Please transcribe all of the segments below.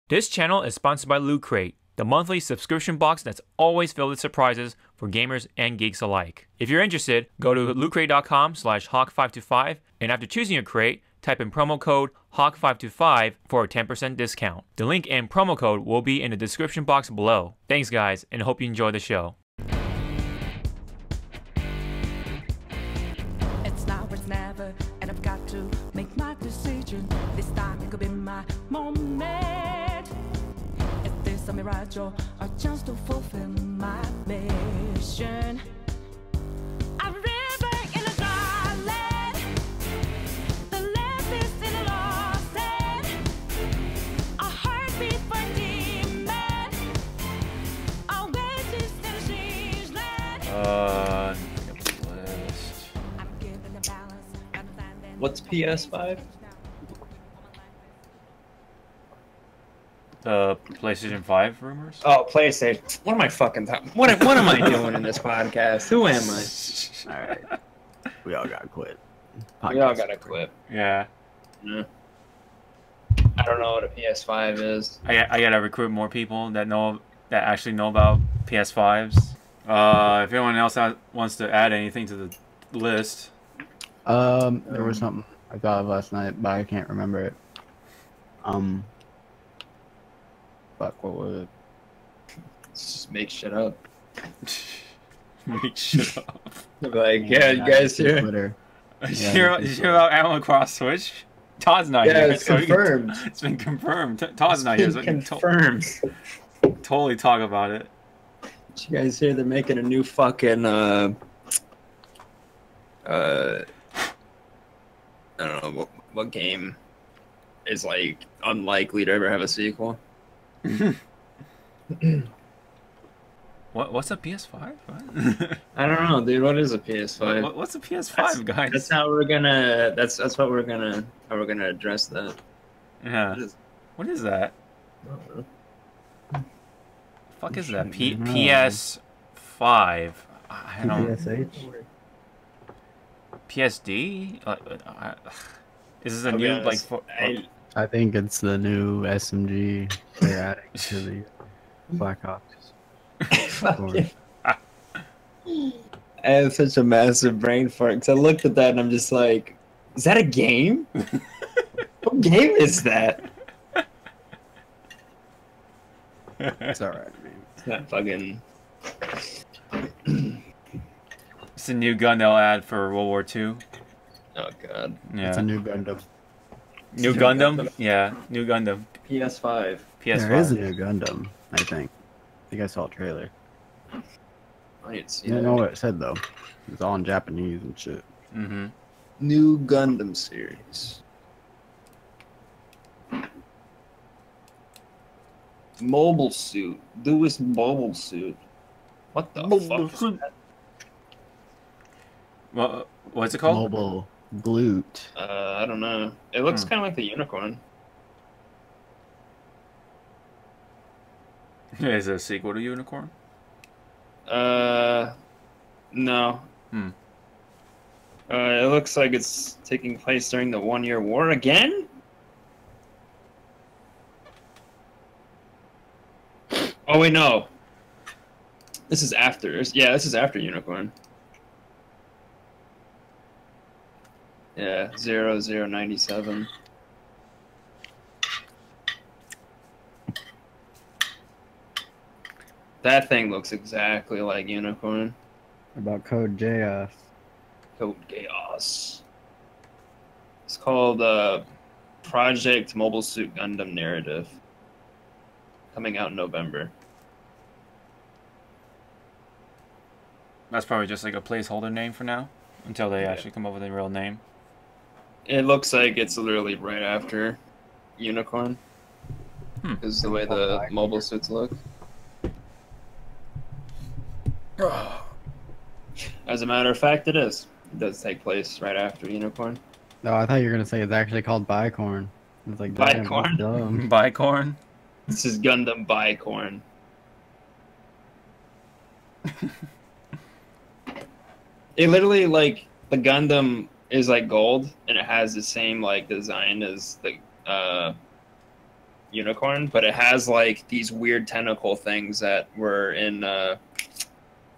This channel is sponsored by Loot Crate, the monthly subscription box that's always filled with surprises for gamers and geeks alike. If you're interested, go to lootcrate.com/hawk525 and after choosing your crate, type in promo code HAWK525 for a 10% discount. The link and promo code will be in the description box below. Thanks guys, and hope you enjoy the show. It's now or it's never, and I've got to make my decision. This time it could be my moment. Is this a mirage or a chance to fulfill my mission? A river in a garland, the left is in a lost end, a heartbeat for a demon, a oasis in a strange land. I'm giving a balance, understanding. What's PS5? The PlayStation 5 rumors? Oh, PlayStation. What am I fucking talking? What am I doing in this podcast? Who am I? All right, we all got quit. We all gotta quit. Yeah. Yeah. I don't know what a PS5 is. I gotta recruit more people that actually know about PS5s. If anyone else wants to add anything to the list. There was something I thought of last night, but I can't remember it. Fuck, what was it? Just make shit up. Make shit up. Like, yeah, you guys here? Twitter. Did you hear about Animal Cross Switch? Todd's not Yeah, here. it's confirmed. It's been confirmed. Todd's not here. So we can Confirmed. totally talk about it. Did you guys hear they're making a new fucking I don't know what game is like unlikely to ever have a sequel. What's a PS5? What? I don't know, dude. What is a PS5? What's a PS5, guys? That's how we're gonna. That's what we're gonna. How we're gonna address that. Yeah. What is that? I don't know. Fuck is that? PS5. I don't. PSH? PSD? Is this a I'll be new honest, I think it's the new SMG they're adding to the Black Ops. I have such a massive brain fart because I looked at that and I'm just like, is that a game? What game is that? It's alright, man. It's not fucking. It's a new gun they'll add for World War II. Oh god. Yeah. It's a new Gundam. New Gundam? Yeah, new Gundam. PS5. PS5. There is a new Gundam, I think. I think I saw a trailer. I didn't see You don't that. know what it said, though. It's all in Japanese and shit. Mm-hmm. New Gundam series. Mobile suit. Newest mobile suit. What the fuck? Is that? Well, what's it called? Mobile glute. I don't know. It looks kind of like the unicorn. Is it a sequel to Unicorn? No. Hmm. It looks like it's taking place during the 1 Year War again? Oh wait, no. This is after. Yeah, this is after Unicorn. Yeah, 0097. That thing looks exactly like Unicorn. About Code Geass. Code Chaos. It's called Project Mobile Suit Gundam Narrative. Coming out in November. That's probably just like a placeholder name for now, until they actually come up with a real name. It looks like it's literally right after Unicorn. Is the way the mobile suits look. As a matter of fact, it is. It does take place right after Unicorn. No, I thought you were going to say it's actually called Bicorn. It's like, damn, that's Bicorn? dumb. Bicorn? This is Gundam Bicorn. It literally, like, the Gundam is like gold, and it has the same like design as the unicorn, but it has like these weird tentacle things that were in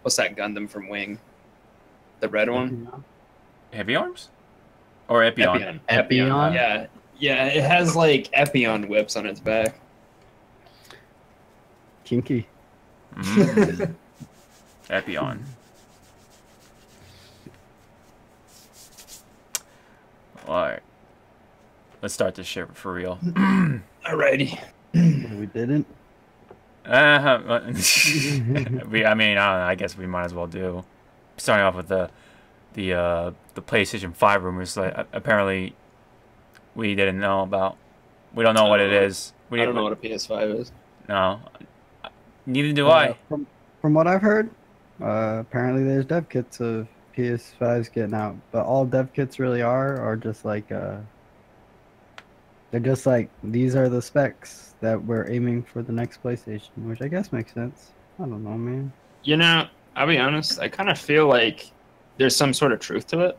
what's that Gundam from Wing? The red one? Heavy arms? Or Epion? Epion? Yeah. Yeah, it has like Epion whips on its back. Kinky. Mm. Epion. Alright. Let's start this shit for real. Alrighty. We didn't. I mean, I don't know, I guess we might as well do. Starting off with the PlayStation 5 rumors that apparently we didn't know about. We don't know what it is. I don't know what a PS5 is. No. Neither do I. From what I've heard, apparently there's dev kits of PS5s getting out, but all dev kits really are just like they're just like, these are the specs that we're aiming for the next PlayStation, which I guess makes sense. I don't know, man. You know, I'll be honest, I kind of feel like there's some sort of truth to it.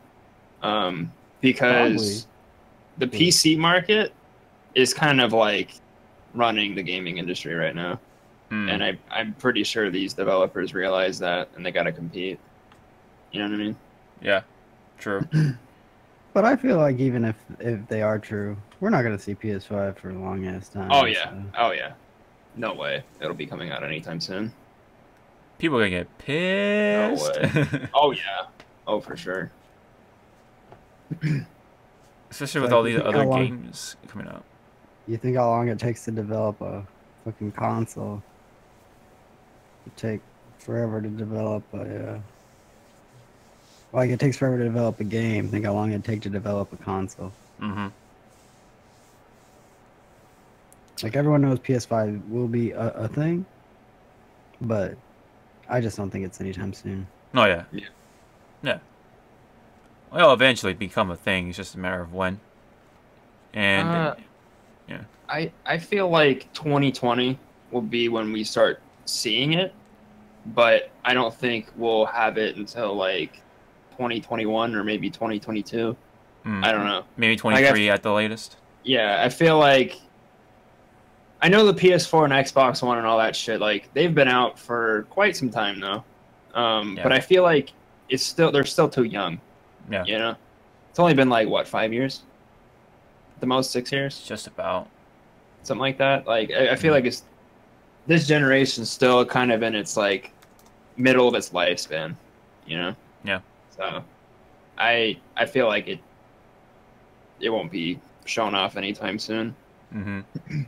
Because the PC market is kind of like running the gaming industry right now. And I'm pretty sure these developers realize that, and they got to compete. You know what I mean? Yeah, true. But I feel like even if they are true, we're not gonna see PS5 for a long ass time. Oh yeah, so. oh yeah. No way. It'll be coming out anytime soon. People are gonna get pissed. No way. Oh yeah. Oh, for sure. Especially with all these other games coming out. You think how long it takes to develop a fucking console? It take forever to develop a like it takes forever to develop a game. Think how long it'd take to develop a console. Mm-hmm. Like everyone knows PS5 will be a thing, but I just don't think it's anytime soon. Oh yeah. Yeah. Yeah. Well, it'll eventually become a thing. It's just a matter of when. And yeah. I feel like 2020 will be when we start seeing it, but I don't think we'll have it until like 2021 or maybe 2022. I don't know. Maybe 23 at the latest. Yeah, I feel like I know the PS4 and Xbox One and all that shit, like they've been out for quite some time now. But I feel like they're still too young. Yeah. You know? It's only been like what, 5 years? At the most 6 years? Just about. Something like that. Like I feel like this generation's still kind of in its like middle of its lifespan, you know? Yeah. So I feel like it won't be shown off anytime soon. Mm-hmm.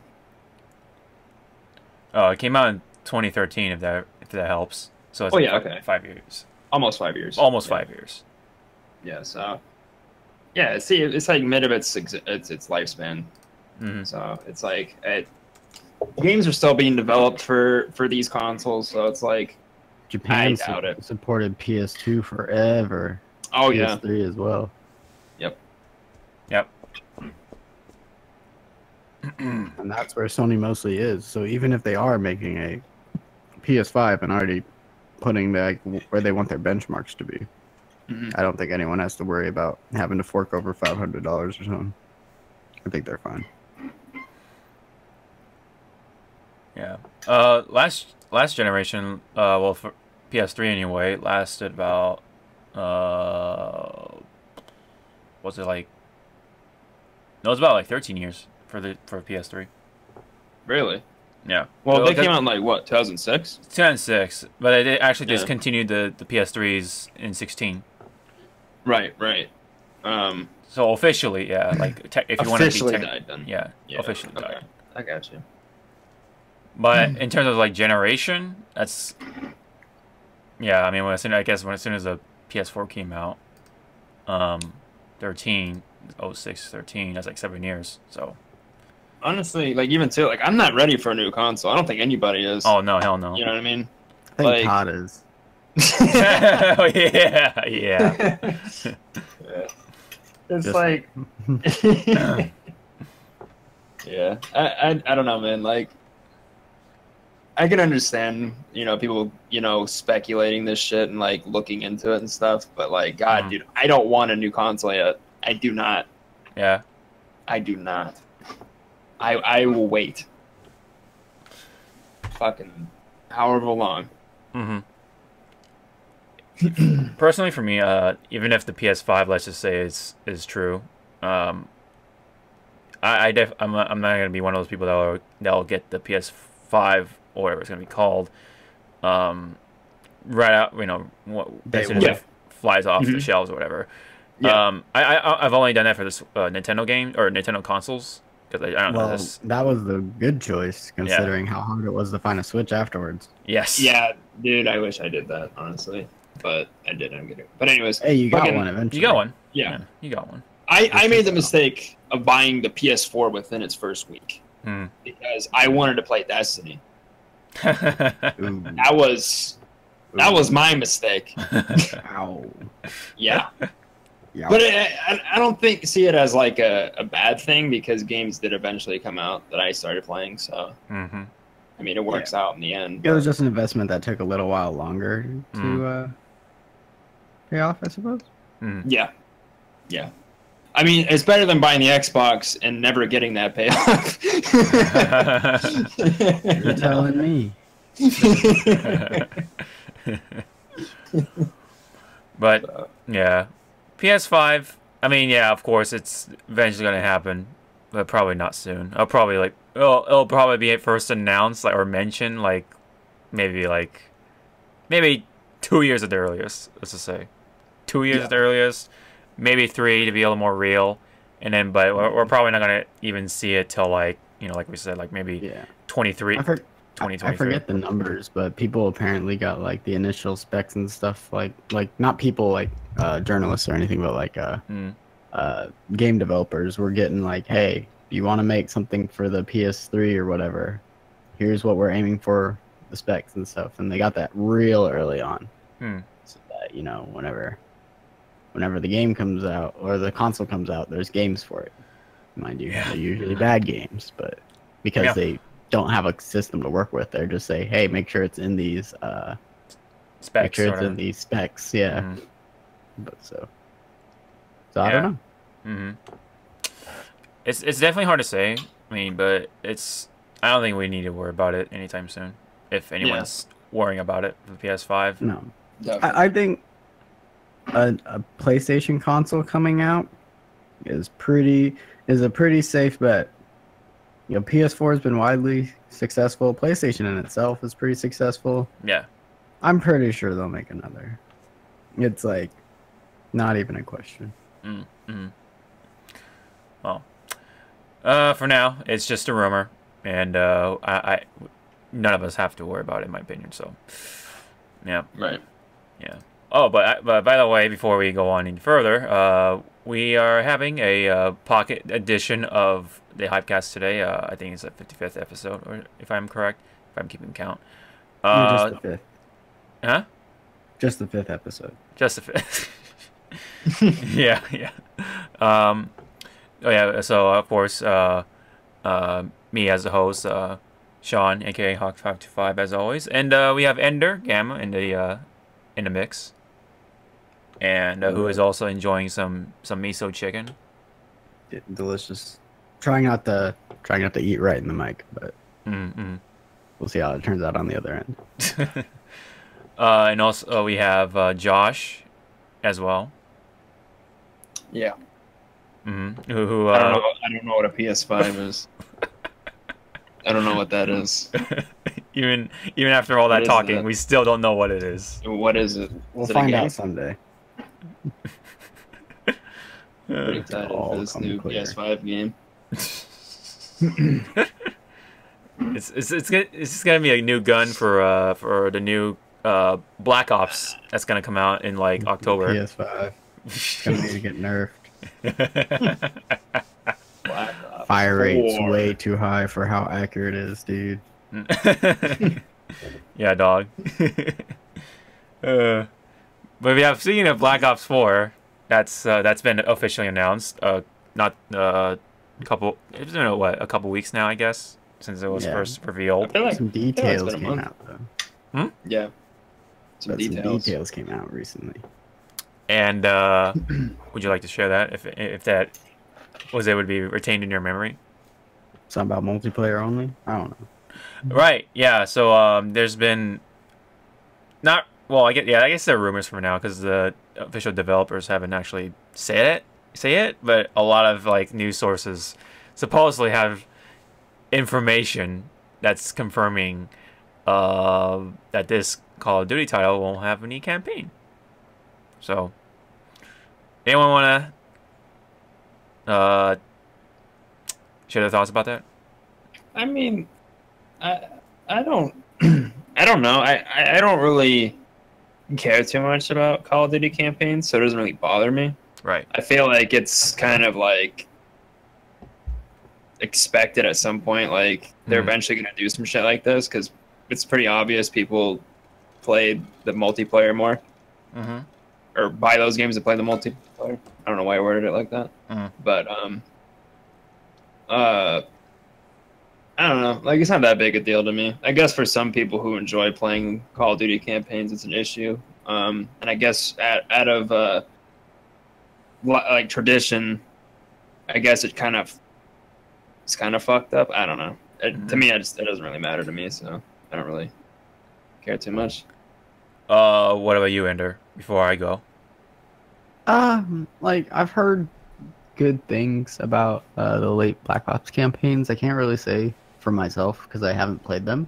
Oh, it came out in 2013 if that helps. So it's okay. 5 years. Almost 5 years. Almost 5 years. Yeah, so yeah, see, it's like mid of its lifespan. Mm-hmm. So it's like games are still being developed for these consoles, so it's like Japan I doubt it. supported PS2 forever. Oh yeah, PS3 as well. Yep. And that's where Sony mostly is. So even if they are making a PS5 and already putting where they want their benchmarks to be, I don't think anyone has to worry about having to fork over $500 or something. I think they're fine. Yeah. Last generation, well, for PS3 anyway, lasted about was it like? No, it was about like 13 years for PS3. Really? Yeah. Well, they came out in like what, 2006? 2006, but it actually discontinued the PS3s in 16. Right. So officially, yeah, like if you want to be died then. Yeah, officially okay. died. I got you. But in terms of like generation, that's I mean, as soon as the PS4 came out, 13, 06, 13, that's like 7 years. So honestly, like even too, like I'm not ready for a new console. I don't think anybody is. Oh no, hell no. You know what I mean? I think Todd is. Oh yeah. It's like yeah, I don't know, man. Like I can understand, people, speculating this shit and like looking into it and stuff, but like, God, dude, I don't want a new console yet. I do not. Yeah. I do not. I will wait. fucking however long. Personally, for me, even if the PS5, let's just say, is true, I'm not gonna be one of those people that'll get the PS5 or whatever it's gonna be called, right out, as soon as it flies off the shelves or whatever. Yeah. I've only done that for this Nintendo game or Nintendo consoles because I don't know this. That was the good choice considering how hard it was to find a Switch afterwards. Yes. Yeah, dude, I wish I did that, honestly. But I didn't get it. But anyways. Hey, you got one eventually. You got one. Yeah. You got one. I made the mistake of buying the PS4 within its first week. Because I wanted to play Destiny. That was my mistake. Ow. Yeah. Yeah. But I don't see it as like a bad thing because games did eventually come out that I started playing. So, I mean, it works out in the end. It was just an investment that took a little while longer to pay off, I suppose. Yeah. Yeah. I mean, it's better than buying the Xbox and never getting that payoff. You're telling me. But, yeah. PS5, I mean, yeah, of course, it's eventually going to happen, but probably not soon. It'll probably be first announced or mentioned, maybe 2 years at the earliest, let's just say. 2 years at the earliest, maybe 3 to be a little more real, and then, but we're probably not going to even see it till, like we said, maybe 23. 2023. I forget the numbers, but people apparently got the initial specs and stuff like not people journalists or anything, but game developers were getting hey, do you want to make something for the PS3 or whatever? Here's what we're aiming for, the specs and stuff, and they got that real early on, so that whenever the game comes out or the console comes out, there's games for it. Mind you, they're usually bad games, but because they don't have a system to work with, they're just say, hey, make sure it's in these specs. Make sure it's in these specs, yeah. But so I don't know. It's definitely hard to say. I mean, but I don't think we need to worry about it anytime soon. If anyone's worrying about it for the PS5. No, I think a PlayStation console coming out is a pretty safe bet. PS4 has been widely successful. PlayStation in itself is pretty successful. Yeah. I'm pretty sure they'll make another. It's not even a question. Well, for now, it's just a rumor, and none of us have to worry about it, in my opinion. So, yeah. Right. Yeah. Oh, but by the way, before we go on any further, we are having a pocket edition of the Hypecast today. I think it's the 55th episode, or if I'm correct, if I'm keeping count. Just the 5th. Huh? Just the 5th episode. Just the 5th. Yeah. Oh yeah. So of course, me as the host, Sean, aka Hawk525, as always, and we have Ender Gamma in the mix, and who is also enjoying some miso chicken. Delicious. Trying not to eat right in the mic, but we'll see how it turns out on the other end. And also we have Josh as well. Yeah. Who I don't know what a PS5 is. I don't know what that is. Even after all that talking, we still don't know what it is. What is it? We'll find out someday. Pretty excited for this new PS5 game. It's gonna be a new gun for the new Black Ops that's gonna come out in October. PS5. It's gonna need to get nerfed. Black Ops Fire 4. rate's way too high for how accurate it is, dude. Yeah, dog. But we have seen a Black Ops 4 that's been officially announced. Not a couple. It's been a couple weeks now, I guess, since it was first revealed. Some details came out though. Yeah. Some details came out recently. And would you like to share that if that would be retained in your memory? Something about multiplayer only? I don't know. Right. Yeah. So there's been not well. I guess there are rumors for now because the official developers haven't actually say it, but a lot of like news sources supposedly have information that's confirming that this Call of Duty title won't have any campaign. So, anyone want to share their thoughts about that? I mean, I don't I don't know. I don't really care too much about Call of Duty campaigns, so it doesn't really bother me. Right. I feel like it's kind of like expected at some point. Like they're eventually going to do some shit like this because it's pretty obvious people play the multiplayer more, or buy those games to play the multiplayer. I don't know why I worded it like that, but I don't know. Like, it's not that big a deal to me. I guess for some people who enjoy playing Call of Duty campaigns, it's an issue. And I guess out of like tradition, I guess it's kind of fucked up. I don't know. To me, it doesn't really matter to me, so I don't really care too much. What about you, Ender? Before I go, like I've heard good things about the late Black Ops campaigns. I can't really say for myself because I haven't played them.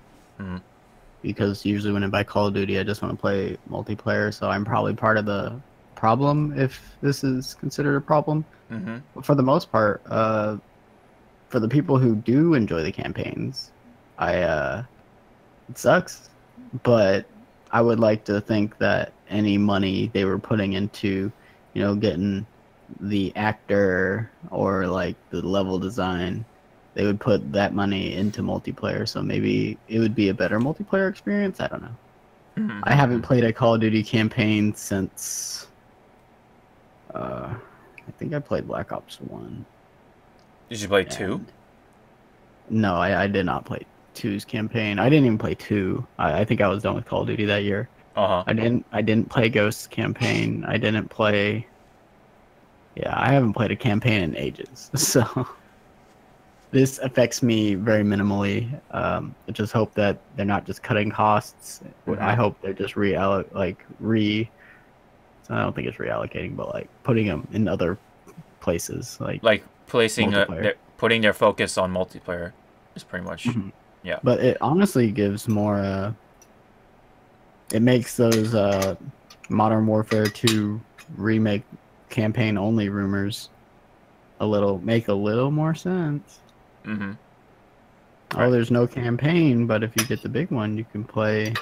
Because usually when I buy Call of Duty, I just want to play multiplayer. So I'm probably part of the problem if this is considered a problem. But for the most part, for the people who do enjoy the campaigns, it sucks. But I would like to think that any money they were putting into, getting the actor or like the level design, they would put that money into multiplayer, so maybe it would be a better multiplayer experience. I don't know. I haven't played a Call of Duty campaign since I think I played Black Ops 1. Did you play 2? No, I did not play 2's campaign. I didn't even play 2. I think I was done with Call of Duty that year. I didn't play Ghost's campaign. I didn't play. Yeah, I haven't played a campaign in ages, so this affects me very minimally. I just hope that they're not just cutting costs. I hope they're just I don't think it's reallocating, but like putting them in other places, like placing putting their focus on multiplayer is pretty much yeah. But it honestly gives more. It makes those Modern Warfare 2 remake campaign only rumors make a little more sense. There's no campaign, but if you get the big one, you can play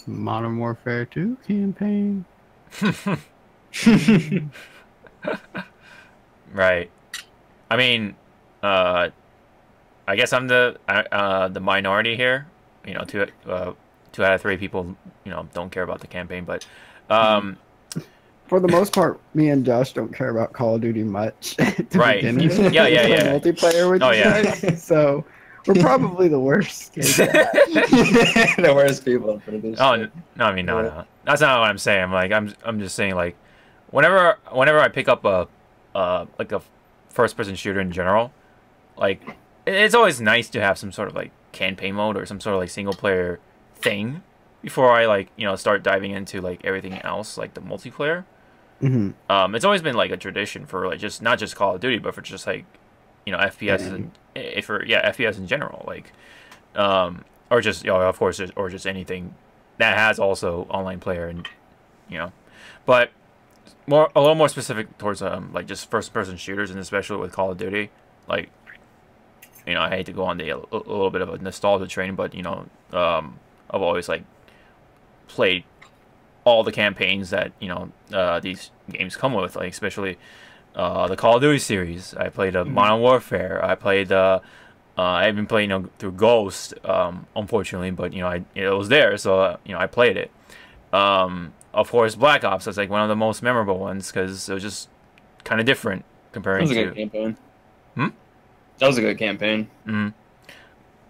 Modern Warfare 2 campaign. Right. I mean, I guess I'm the minority here. Two out of 3 people, don't care about the campaign, but for the most part, me and Josh don't care about Call of Duty much. Right. Yeah. Multiplayer with you guys, so we're probably the worst. The worst people for this. Oh no! I mean, no. That's not what I'm saying. Like, I'm just saying, like, whenever I pick up a first-person shooter in general, like, it's always nice to have some sort of like campaign mode or some sort of like single-player thing before I start diving into like everything else, like the multiplayer. It's always been like a tradition for like just not just Call of Duty, but for just like FPS FPS in general, like or just of course, or just anything that has also online player, and but a little more specific towards like just first person shooters, and especially with Call of Duty, like I hate to go on a little bit of a nostalgia train, but I've always like played all the campaigns that these games come with, like especially the Call of Duty series. I played Modern Warfare. I played I've been playing through Ghost, unfortunately, but it was there, so I played it. Of course, Black Ops. That's like one of the most memorable ones because it was just kind of different comparing to. That was a good campaign. That was a good campaign.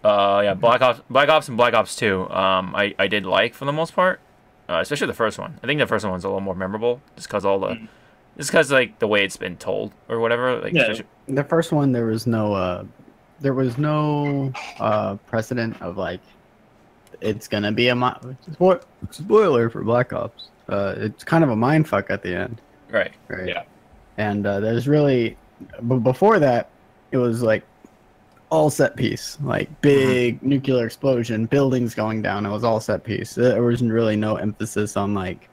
Yeah, Black Ops and Black Ops 2. I did like for the most part, especially the first one. I think the first one's a little more memorable just because like the way it's been told or whatever. Like, the first one there was no there was no precedent of like it's gonna be a spoiler for Black Ops. It's kind of a mind fuck at the end. Right. Right. Yeah. And there's really, but before that, it was like all set piece, like big nuclear explosion, buildings going down. It was all set piece. There wasn't really no emphasis on like,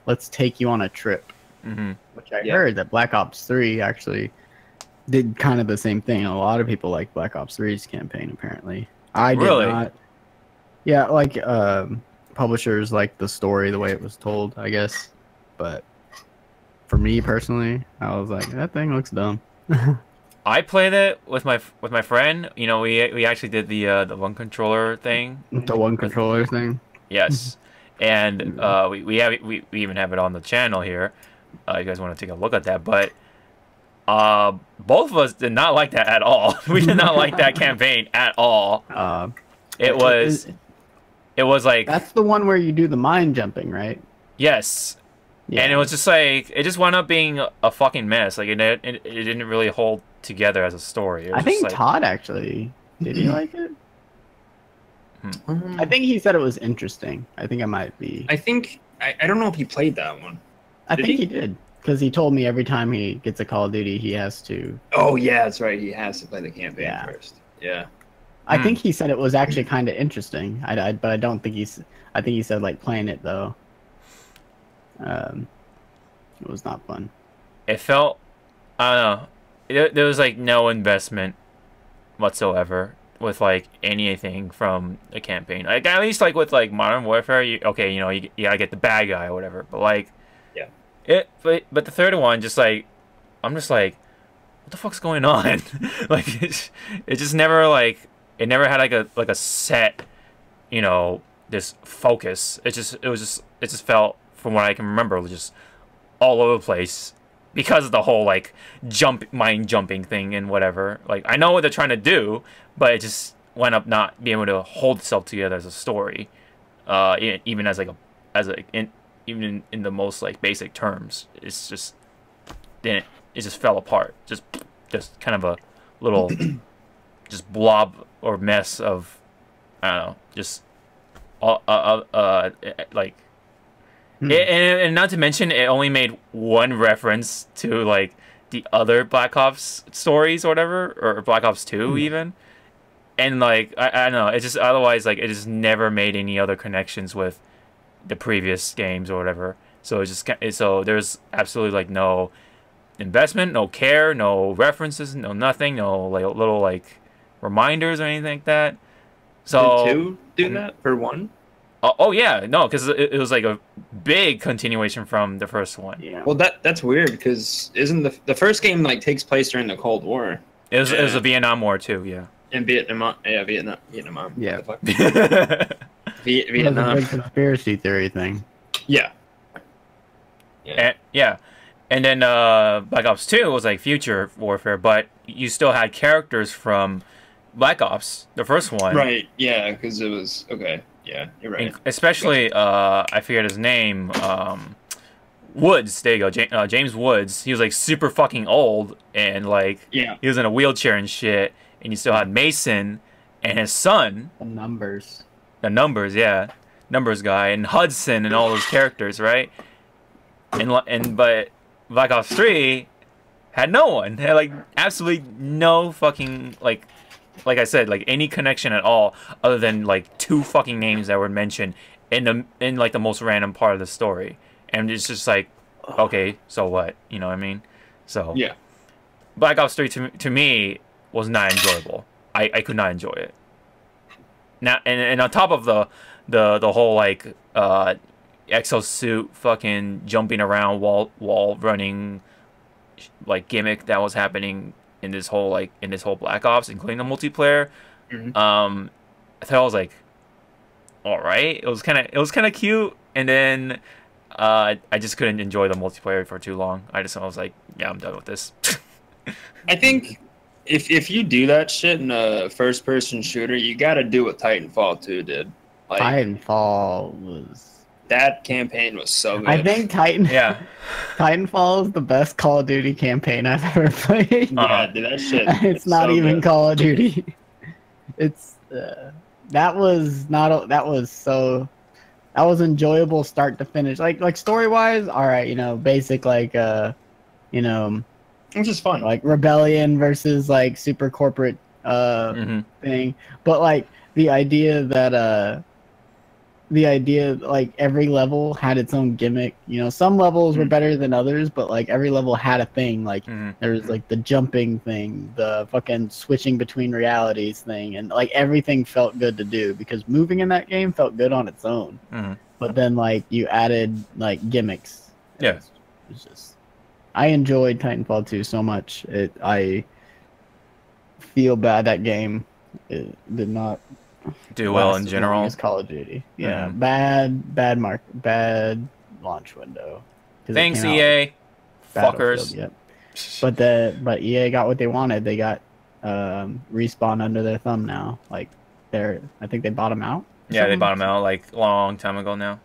let's take you on a trip. Which I heard that Black Ops 3 actually did kind of the same thing. A lot of people like Black Ops 3's campaign, apparently. I did not. Yeah, like publishers like the story, the way it was told, I guess. But for me personally, I was like, that thing looks dumb. I played it with my friend. You know, we actually did the one controller thing. The one controller thing. Yes, and we even have it on the channel here. You guys want to take a look at that? But both of us did not like that at all. We did not like that campaign at all. It was like, that's the one where you do the mind jumping, right? Yes. Yeah. And it was just like, it just wound up being a fucking mess. Like it didn't really hold together as a story. I think Todd actually did. He like it? I think he said it was interesting. I think I might be. I think I don't know if he played that one. I think he did, because he told me every time he gets a Call of Duty, he has to. Oh yeah, that's right. He has to play the campaign first. Yeah. I think he said it was actually kind of interesting. But I don't think he's. I think he said like playing it though. It was not fun. It felt, I don't know. There was like no investment whatsoever with like anything from the campaign. Like at least like with like Modern Warfare, you gotta get the bad guy or whatever. But like, but the third one, just like, I'm just like, what the fuck's going on? Like it just never like, it never had like a set, this focus. It just felt, from what I can remember, just all over the place because of the whole like mind jumping thing and whatever. Like I know what they're trying to do, but it just wound up not being able to hold itself together as a story, even as even in the most like basic terms. It's just it just fell apart. Just kind of a little just blob or mess of, I don't know, just like. And not to mention, it only made one reference to like the other Black Ops stories or whatever, or Black Ops 2 even, and like I don't know, it just otherwise like it just never made any other connections with the previous games or whatever. So it's just there's absolutely like no investment, no care, no references, no nothing, no like little like reminders or anything like that. So did 2 do that for 1? Oh yeah, no, because it was like a big continuation from the first one. Yeah. Well, that's weird, because isn't the first game like takes place during the Cold War? It was a Vietnam War too, yeah. In Vietnam, yeah. Yeah. Vietnam. That's a big conspiracy theory thing. Yeah. And then Black Ops 2 was like future warfare, but you still had characters from Black Ops, the first one. Right. Yeah, because it was okay. Yeah, you're right. Especially, I forget his name. Woods. There you go. James Woods. He was like super fucking old, and like he was in a wheelchair and shit. And you still had Mason and his son. The numbers, yeah, numbers guy, and Hudson and all those characters, right? But Black Ops 3 had no one. It had like absolutely no fucking like I said, like any connection at all, other than like 2 fucking names that were mentioned in like the most random part of the story, and it's just like, okay, so what? You know what I mean? So yeah, Black Ops 3 to me was not enjoyable. I could not enjoy it. Now and on top of the whole like exosuit fucking jumping around wall running like gimmick that was happening in this whole Black Ops, including the multiplayer, I thought I was like, all right, it was kind of cute, and then I just couldn't enjoy the multiplayer for too long. I was like, yeah, I'm done with this. I think if you do that shit in a first-person shooter, you got to do what Titanfall 2 did. Like, Titanfall was That campaign was so good. I think Yeah. Titanfall is the best Call of Duty campaign I've ever played. Yeah, dude, that shit. It's not so even good. Call of Duty. It's that was not that was enjoyable start to finish. Like story wise, all right, you know, basic like you know, Which is fun. like rebellion versus like super corporate thing, but like the idea like every level had its own gimmick. You know, some levels were better than others, but like every level had a thing. Like there was like the jumping thing, the fucking switching between realities thing, and like everything felt good to do because moving in that game felt good on its own. But then like you added like gimmicks. Yeah. It was just I enjoyed Titanfall 2 so much. I feel bad that game it did not Do well last in as general. long as Call of Duty. Yeah, bad launch window. 'Cause it Thanks, came out EA. with Battlefield, Fuckers. Yep. But EA got what they wanted. They got Respawn under their thumb now. Like I think they bought them out. Yeah, they bought them out like a long time ago now.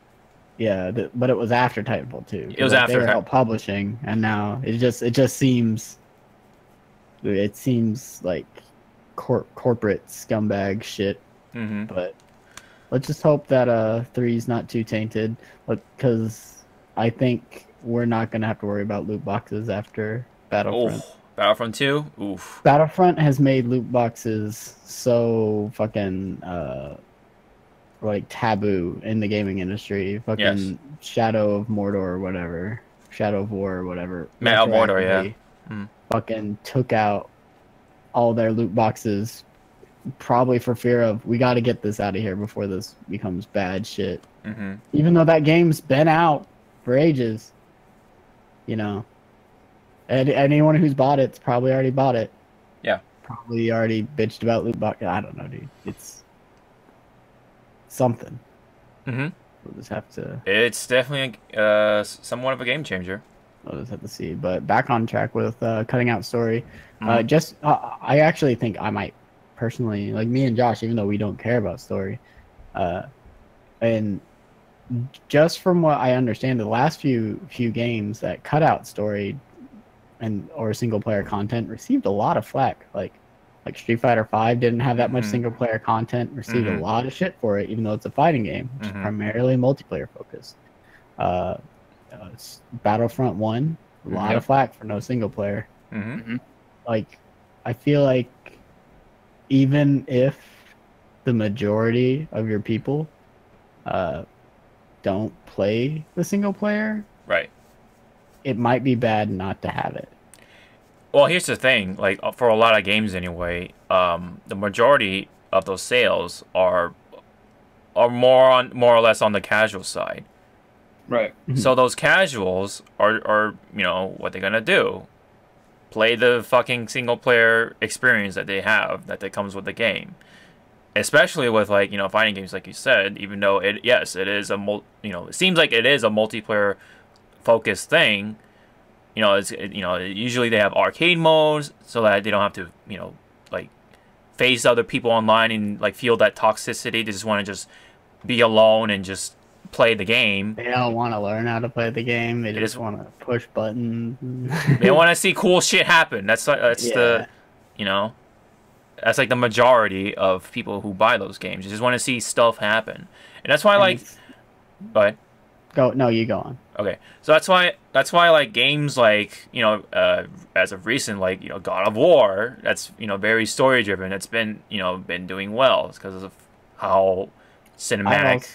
Yeah, but it was after Titanfall 2. It was like, after they were out publishing, and now it just seems like corporate scumbag shit. But let's just hope that 3's not too tainted, because I think we're not gonna have to worry about loot boxes after Battlefront. Oh, Battlefront 2? Oof. Battlefront has made loot boxes so fucking like taboo in the gaming industry. Fucking Shadow of Mordor or whatever. Shadow of War or whatever. Metal Mordor, yeah. Fucking took out all their loot boxes, probably for fear of, we got to get this out of here before this becomes bad shit. Even though that game's been out for ages, you know. And anyone who's bought it's probably already bought it. Yeah. Probably already bitched about loot box. I don't know, dude. It's something. We'll just have to. It's definitely somewhat of a game changer. We'll just have to see. But back on track with cutting out story. I actually think I might personally, like me and Josh, even though we don't care about story, and just from what I understand, the last few games that cut out story or single player content received a lot of flack. Like Street Fighter V didn't have that much single player content, received a lot of shit for it, even though it's a fighting game, which is primarily multiplayer focused. Battlefront 1, a lot of flack for no single player. Like, I feel like even if the majority of your people don't play the single player, right, it might be bad not to have it. Well, here's the thing, like for a lot of games anyway, the majority of those sales are more or less on the casual side. Right. So those casuals are you know what they're gonna do, play the fucking single player experience that comes with the game, especially with like, you know, fighting games like you said. Even though it is a it seems like it is a multiplayer focused thing. You know, usually they have arcade modes so that they don't have to, you know, like face other people online and like feel that toxicity. They just want to just be alone and just play the game. They don't want to learn how to play the game. They just want to push buttons. They want to see cool shit happen. That's the, you know, that's like the majority of people who buy those games. They just want to see stuff happen, and that's why but you go on. Okay, so that's why like games like, you know, as of recent, like, you know, God of War, that's, you know, very story driven. It's been, you know, been doing well. It's because of how cinematic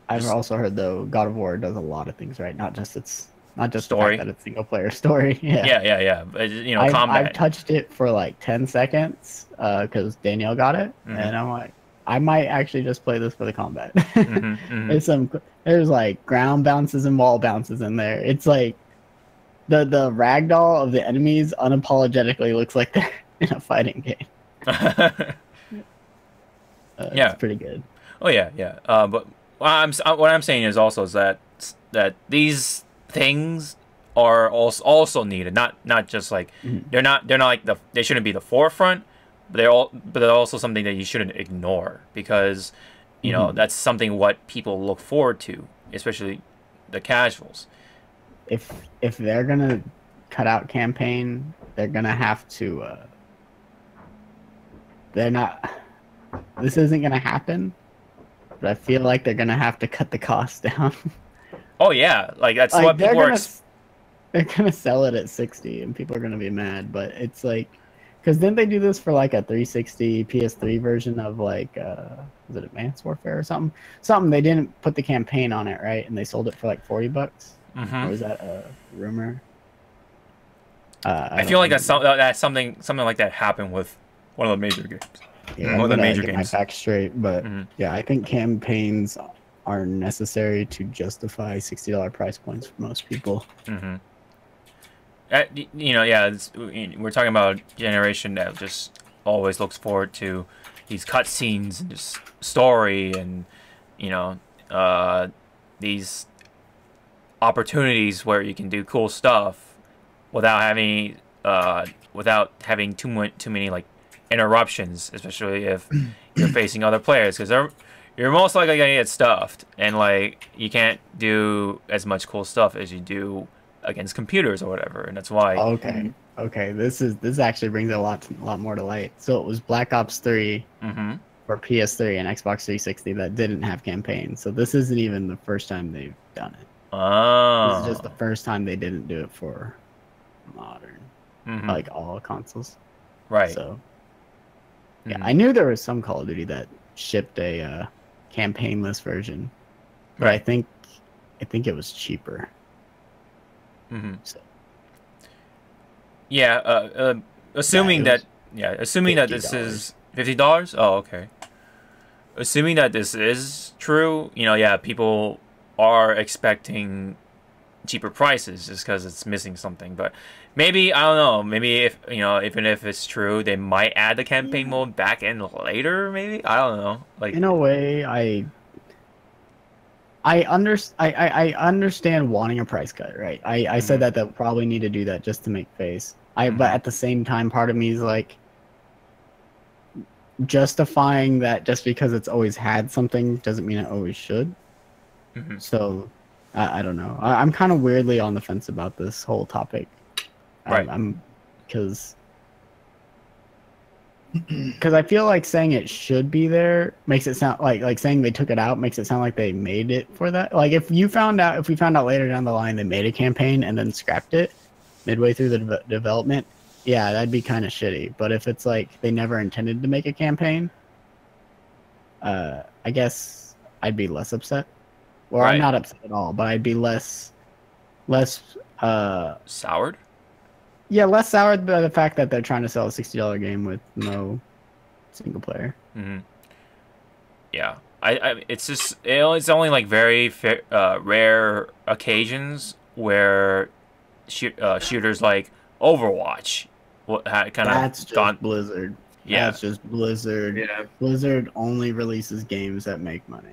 I've also heard though God of War does a lot of things right, not just story, the fact that it's single player story. Yeah. But, you know, combat. I've touched it for like 10 seconds because Danielle got it, and I'm like, I might actually just play this for the combat. There's like ground bounces and wall bounces in there. It's like the ragdoll of the enemies unapologetically looks like they're in a fighting game. It's pretty good. Oh yeah. But what I'm saying is also that these things are also needed. Not just like they're not like they shouldn't be the forefront. But they're also something that you shouldn't ignore, because you know, that's something what people look forward to, especially the casuals. If they're gonna cut out campaign, they're gonna have to. They're not. This isn't gonna happen, but I feel like they're gonna have to cut the cost down. Oh yeah, like that's Like, what people are. They're gonna sell it at 60, and people are gonna be mad. But it's like, because then they do this for like a 360 PS3 version of like, was it Advanced Warfare or something? Something they didn't put the campaign on it, right? And they sold it for like $40. Or was that a rumor? I feel like that's something like that happened with one of the major games. Yeah, one of the major get games. my facts straight, but yeah, I think campaigns are necessary to justify $60 price points for most people. You know, yeah, we're talking about a generation that just always looks forward to these cutscenes and just story and, you know, these opportunities where you can do cool stuff without having too many like interruptions, especially if you're facing other players, because you're most likely gonna get stuffed, and like you can't do as much cool stuff as you do against computers or whatever, and that's why. Okay, this actually brings a lot more to light. So it was Black Ops 3 for PS3 and Xbox 360 that didn't have campaign. So this isn't even the first time they've done it. Oh. This is just the first time they didn't do it for modern, like all consoles. Right. So yeah, I knew there was some Call of Duty that shipped a campaign-less version, but I think it was cheaper. So. Yeah, assuming that this is $50. Oh, okay. Assuming that this is true, you know, yeah, people are expecting cheaper prices just because it's missing something. But maybe, I don't know, maybe if, you know, even if it's true, they might add the campaign mode back in later. Maybe, I don't know. Like, in a way, I understand wanting a price cut, right? I said that they'll probably need to do that just to make face. But at the same time, part of me is like, justifying that just because it's always had something doesn't mean it always should. So I don't know. I'm kind of weirdly on the fence about this whole topic. Right. Because I feel like saying it should be there makes it sound like saying they took it out makes it sound like they made it for that. Like if we found out later down the line they made a campaign and then scrapped it midway through the development, yeah, that'd be kind of shitty. But if it's like they never intended to make a campaign, I guess I'd be less upset. Or I'm not upset at all, but I'd be less soured? Yeah, less soured by the fact that they're trying to sell a $60 game with no single player. Yeah, it's only like very rare occasions where shooters like Overwatch That's just Blizzard. Yeah, that's just Blizzard. Yeah, Blizzard only releases games that make money.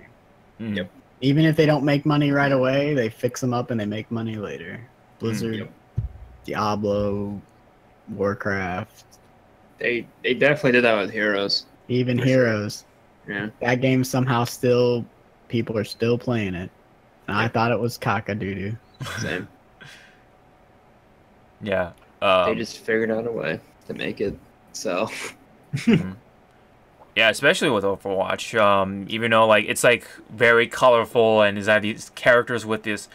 Yep. Even if they don't make money right away, they fix them up and they make money later. Blizzard, Diablo, Warcraft. They definitely did that with Heroes. Even Heroes. Yeah. That game somehow still, people are still playing it. And I thought it was caca-doo-doo. Same. Yeah. They just figured out a way to make it sell. Yeah, especially with Overwatch. Even though like it's like very colorful and is that these characters with this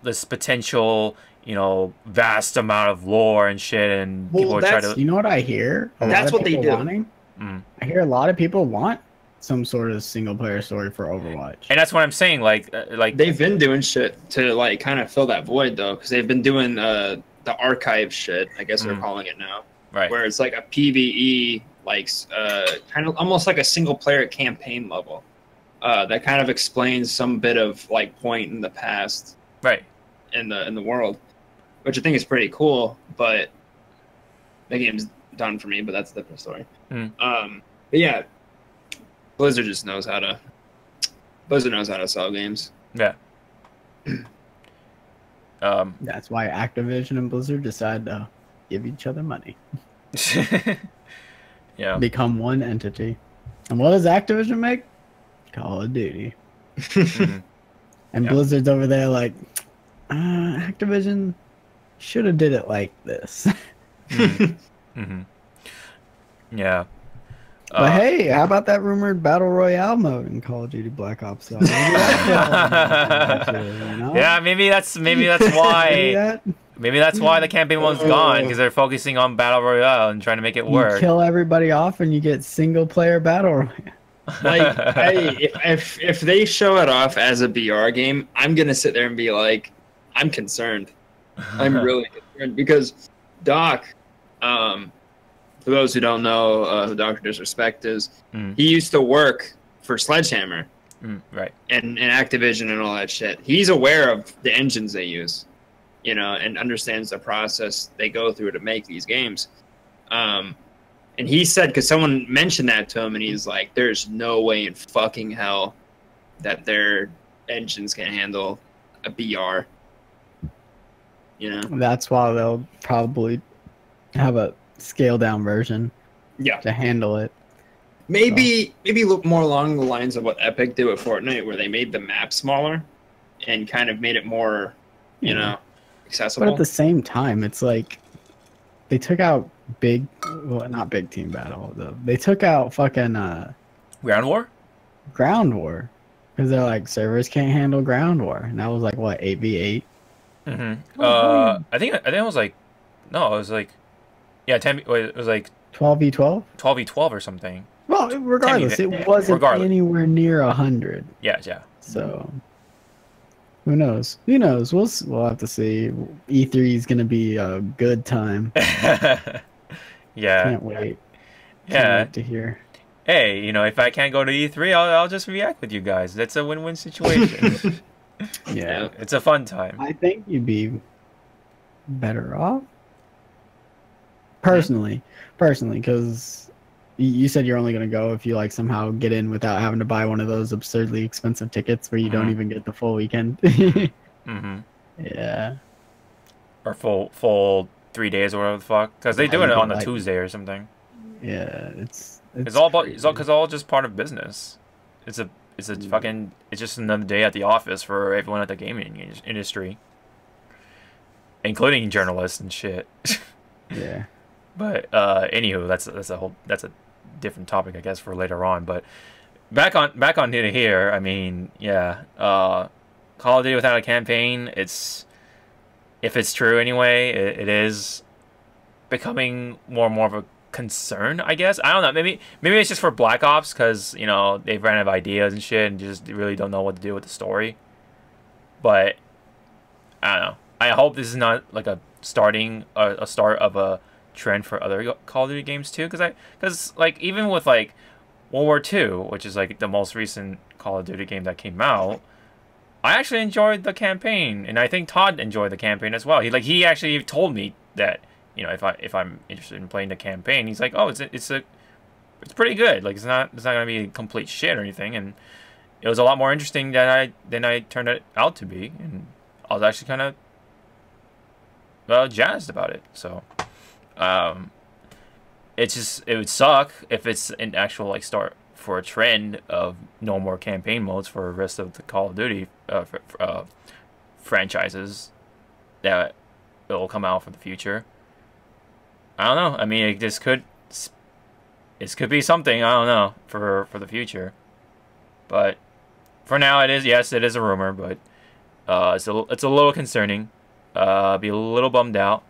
this potential, you know, vast amount of lore and shit, and people are trying to. You know what I hear? That's what they do. I hear a lot of people want some sort of single player story for Overwatch, and that's what I'm saying. Like they've been doing shit to like kind of fill that void though, because they've been doing the archive shit. I guess they're calling it now, right? Where it's like a PVE, like kind of almost like a single player campaign level, that kind of explains some bit of like point in the past, right, in the world, which I think is pretty cool. But the game's done for me. But that's a different story. But yeah, Blizzard knows how to sell games. Yeah. That's why Activision and Blizzard decide to give each other money. Yeah. Become one entity. And what does Activision make? Call of Duty. Mhm. And Yeah. Blizzard's over there like, Activision should have did it like this. Mhm. Yeah. But hey, how about that rumored battle royale mode in Call of Duty Black Ops? Though? Maybe that's what you know? Yeah, maybe that's Maybe why that? the campaign one's gone, because they're focusing on battle royale and trying to make it You work. kill everybody off and you get single player battle royale. Like, if they show it off as a BR game, I'm gonna sit there and be like, I'm concerned. I'm really concerned because Doc, for those who don't know who Dr. Disrespect is, he used to work for Sledgehammer Right. and Activision and all that shit. He's aware of the engines they use, you know, and understands the process they go through to make these games. And he said, because someone mentioned that to him, and he's like, there's no way in fucking hell that their engines can handle a BR. You know? That's why they'll probably have a scaled down version to handle it. Maybe look more along the lines of what Epic did with Fortnite, where they made the map smaller and kind of made it more, you know, accessible. But at the same time, it's like they took out not big team battle though. They took out fucking Ground War? Ground War, because they're like servers can't handle Ground War, and that was like what 8v8. I think it was like, no, it was like, yeah, 10. It was like 12v12. 12v12 or something. Well, regardless, it wasn't anywhere near 100. Yeah. So who knows? Who knows? We'll have to see. E3 is gonna be a good time. Yeah. Can't wait. Yeah. Can't wait to hear. Hey, you know, if I can't go to E3, I'll just react with you guys. That's a win-win situation. Yeah. It's a fun time. I think you'd be better off. Personally, because you said you're only going to go if you like somehow get in without having to buy one of those absurdly expensive tickets where you don't even get the full weekend. Yeah. Or full 3 days or whatever the fuck, because they do it on a Tuesday or something. Yeah, it's all just part of business. It's just another day at the office for everyone at the gaming industry, including journalists and shit. Yeah. But anywho, that's a different topic, I guess, for later on. But back on here. I mean, yeah, Call of Duty without a campaign, if it's true anyway, it is becoming more and more of a concern, I guess. I don't know. Maybe it's just for Black Ops, because you know they've ran out of ideas and shit, and just really don't know what to do with the story. But I don't know. I hope this is not like a start of a trend for other Call of Duty games too, because like even with like World War II, which is like the most recent Call of Duty game that came out, I actually enjoyed the campaign, and I think Todd enjoyed the campaign as well. He actually told me that, you know, if I'm interested in playing the campaign, he's like, oh, it's pretty good. Like it's not gonna be complete shit or anything, and it was a lot more interesting than I turned it out to be, and I was actually kind of jazzed about it. So it would suck if it's an actual like start for a trend of no more campaign modes for the rest of the Call of Duty franchises that will come out for the future. I don't know. I mean, this could be something. I don't know for the future, but for now it is a rumor, but it's a little concerning. Be a little bummed out,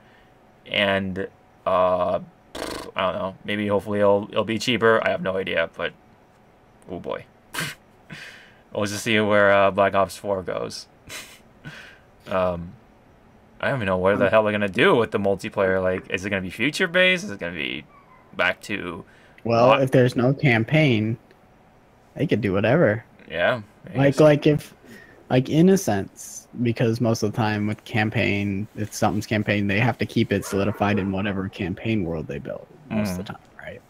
and I don't know. Maybe hopefully it'll be cheaper. I have no idea, but oh boy, we'll just see where Black Ops 4 goes. I don't even know what the hell they're gonna do with the multiplayer. Like, is it gonna be future based? Is it gonna be back to? Well, if there's no campaign, they could do whatever. Yeah. Like in a sense, because most of the time with campaign, if something's campaign, they have to keep it solidified in whatever campaign world they build most of the time, right?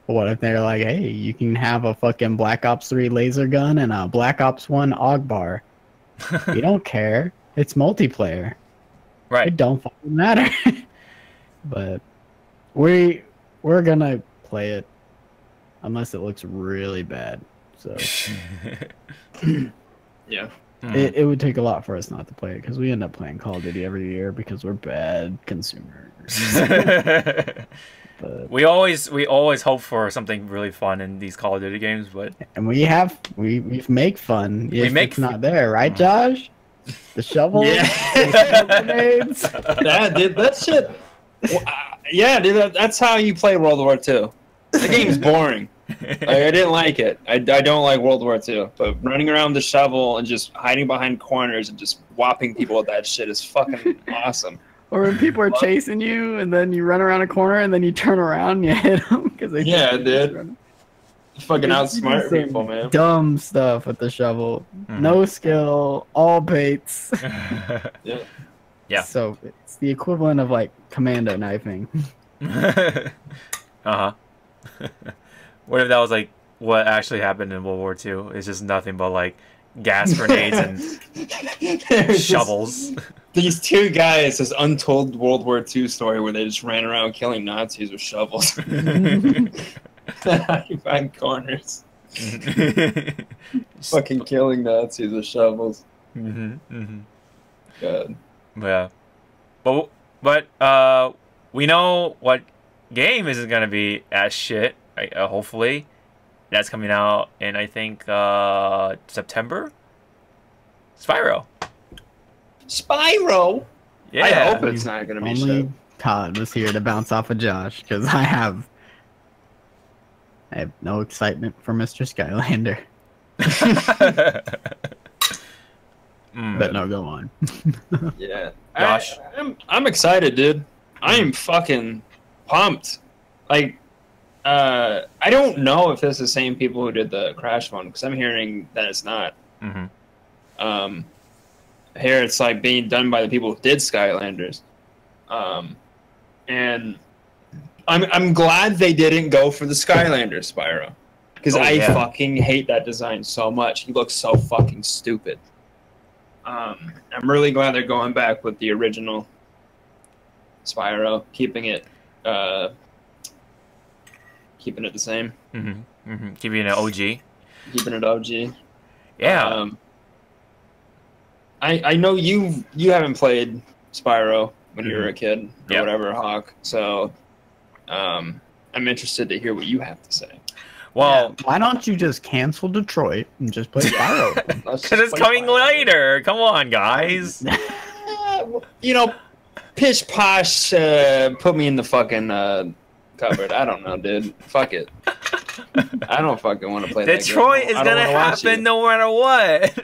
But what if they're like, hey, you can have a fucking Black Ops 3 laser gun and a Black Ops 1 AUG bar. You don't care. It's multiplayer. Right. It don't fucking matter. But we're gonna play it unless it looks really bad. So Yeah. it would take a lot for us not to play it because we end up playing Call of Duty every year because we're bad consumers. But, we always hope for something really fun in these Call of Duty games, but and we make fun. If make it's not there, right, Josh? The shovel, Yeah. the grenades. Yeah, dude, that shit. Yeah, dude, that's how you play World War II. The game's boring. Like, I didn't like it. I don't like World War II. But running around the shovel and just hiding behind corners and just whopping people with that shit is fucking awesome. Or when people are chasing you and then you run around a corner and then you turn around and you hit them because they dude. Fucking outsmart people, man. Dumb stuff with the shovel. No skill, all baits. Yeah. So it's the equivalent of like commando knifing. Uh-huh. What if that was like what actually happened in World War II? It's just nothing but like gas grenades and shovels. These two guys, this untold World War II story where they just ran around killing Nazis with shovels. You find corners. Fucking killing Nazis with shovels. God. Yeah. But we know what game isn't gonna be as shit. Hopefully, that's coming out in I think September. Spyro. Spyro. Yeah. I hope it's not gonna be Only shit. Todd was here to bounce off of Josh because I have no excitement for Mr. Skylander. But no, go on. Yeah. Josh? I'm excited, dude. I am fucking pumped. Like, I don't know if it's the same people who did the Crash one because I'm hearing that it's not. Here it's like being done by the people who did Skylanders, and I'm glad they didn't go for the Skylanders Spyro because I fucking hate that design so much. He looks so fucking stupid. I'm really glad they're going back with the original Spyro, keeping it the same. Keeping it OG. Keeping it OG. Yeah. I know you haven't played Spyro when you were a kid or whatever, Hawk. So I'm interested to hear what you have to say. Well, why don't you just cancel Detroit and just play Spyro? Because it's coming later. Come on, guys. You know, Pish Posh put me in the fucking cupboard. I don't know, dude. Fuck it. I don't fucking want to play Detroit is that game. going to happen no matter what.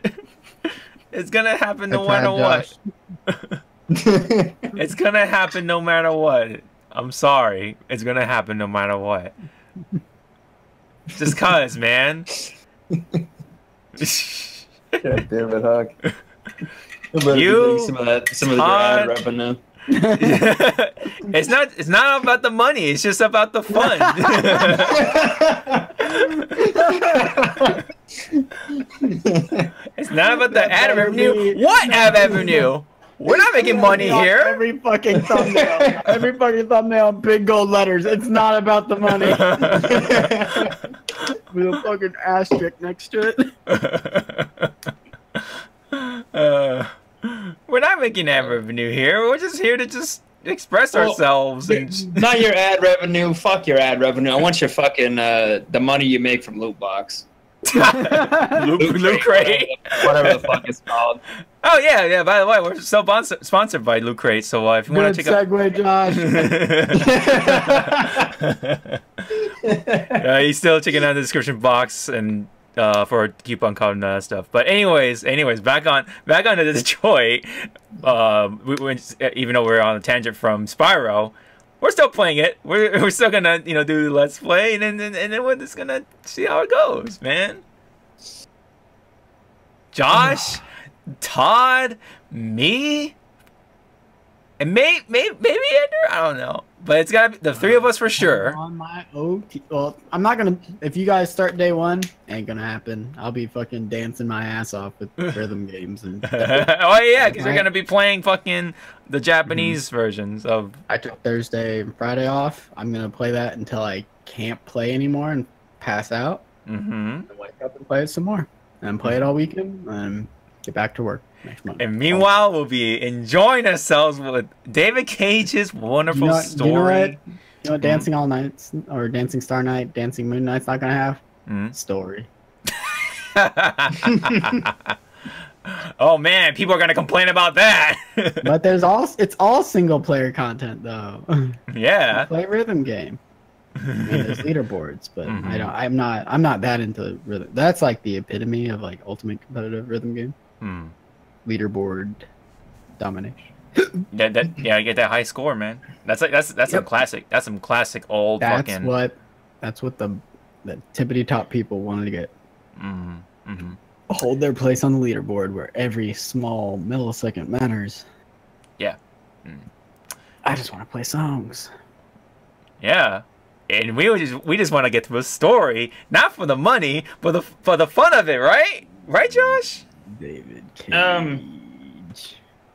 It's going to happen no matter what. It's going to happen no matter what. I'm sorry. It's going to happen no matter what. Just cuz, man. God damn it, Hawk. You, some of the ad revenue. It's not about the money. It's just about the fun. It's not about the ad revenue. What ad revenue? We're not making money here. Every fucking thumbnail, big gold letters. It's not about the money. With a fucking asterisk next to it. We're not making ad revenue here. We're just here to just express ourselves. And not your ad revenue. Fuck your ad revenue. I want your fucking the money you make from loot box. Loot Crate. Whatever the fuck it's called. Oh yeah. By the way, we're still sponsored by Loot Crate. So if you want to check out, segue, Josh. He's still checking out the description box and for coupon code and that stuff. But anyways, back on to Detroit. Even though we're on a tangent from Spyro, we're still playing it. We're still gonna do the Let's Play, and then we're just gonna see how it goes, man. Josh, Todd, me, and maybe Andrew. I don't know, but it's gotta be the three of us for sure. On my OT. Well, I'm not gonna. If you guys start day one, ain't gonna happen. I'll be fucking dancing my ass off with rhythm games and. Oh yeah, because you're gonna be playing fucking the Japanese versions of. I took Thursday and Friday off. I'm gonna play that until I can't play anymore and pass out. Mm-hmm. And wake up and play it some more, and play it all weekend, and get back to work next month. And meanwhile, we'll be enjoying ourselves with David Cage's wonderful story. You know what Dancing All Nights or Dancing Star Night, Dancing Moon Night's not gonna have? Story. Oh man, people are gonna complain about that. But it's all single player content though. Yeah. Play rhythm game. I mean, there's leaderboards, but I'm not that into rhythm. That's like the epitome of like ultimate competitive rhythm game. Leaderboard domination. Yeah, I get that high score, man. That's some classic. That's some classic old fucking. That's what the tippity top people wanted to get. Hold their place on the leaderboard where every small millisecond matters. Yeah. I just want to play songs. Yeah. And we just want to get to a story, not for the money, but for the fun of it, right? Right, Josh? David Cage.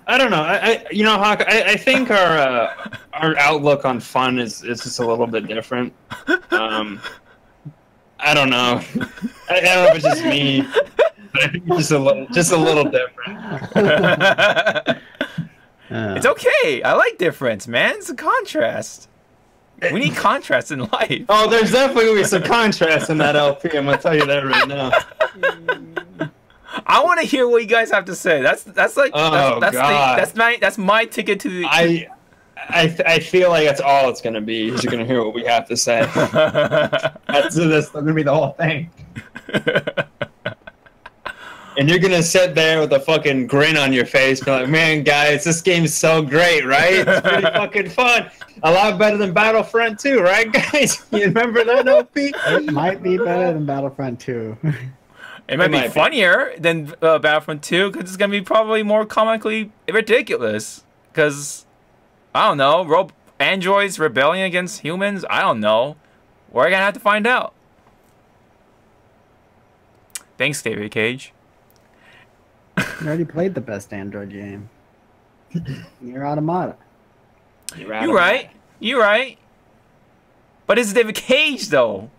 I don't know. Hawk, I think our outlook on fun is just a little bit different. I don't know. I don't know if it's just me, but I think it's just a little different. It's okay. I like difference, man. It's a contrast. We need contrast in life. Oh, there's definitely gonna be some contrast in that LP. I'm gonna tell you that right now. I want to hear what you guys have to say. That's my ticket to the. I feel like that's all it's gonna be. You're gonna hear what we have to say. that's gonna be the whole thing. And you're gonna sit there with a fucking grin on your face, be like, "Man, guys, this game's so great, right? It's pretty fucking fun. A lot better than Battlefront 2, right, guys? You remember that LP? It might be better than Battlefront 2. It might be funnier than Battlefront 2 because it's gonna be probably more comically ridiculous. Because I don't know, androids rebelling against humans. I don't know. We're gonna have to find out. Thanks, David Cage. You already played the best Android game. You're Automata. You're right. You're right. But it's David Cage, though.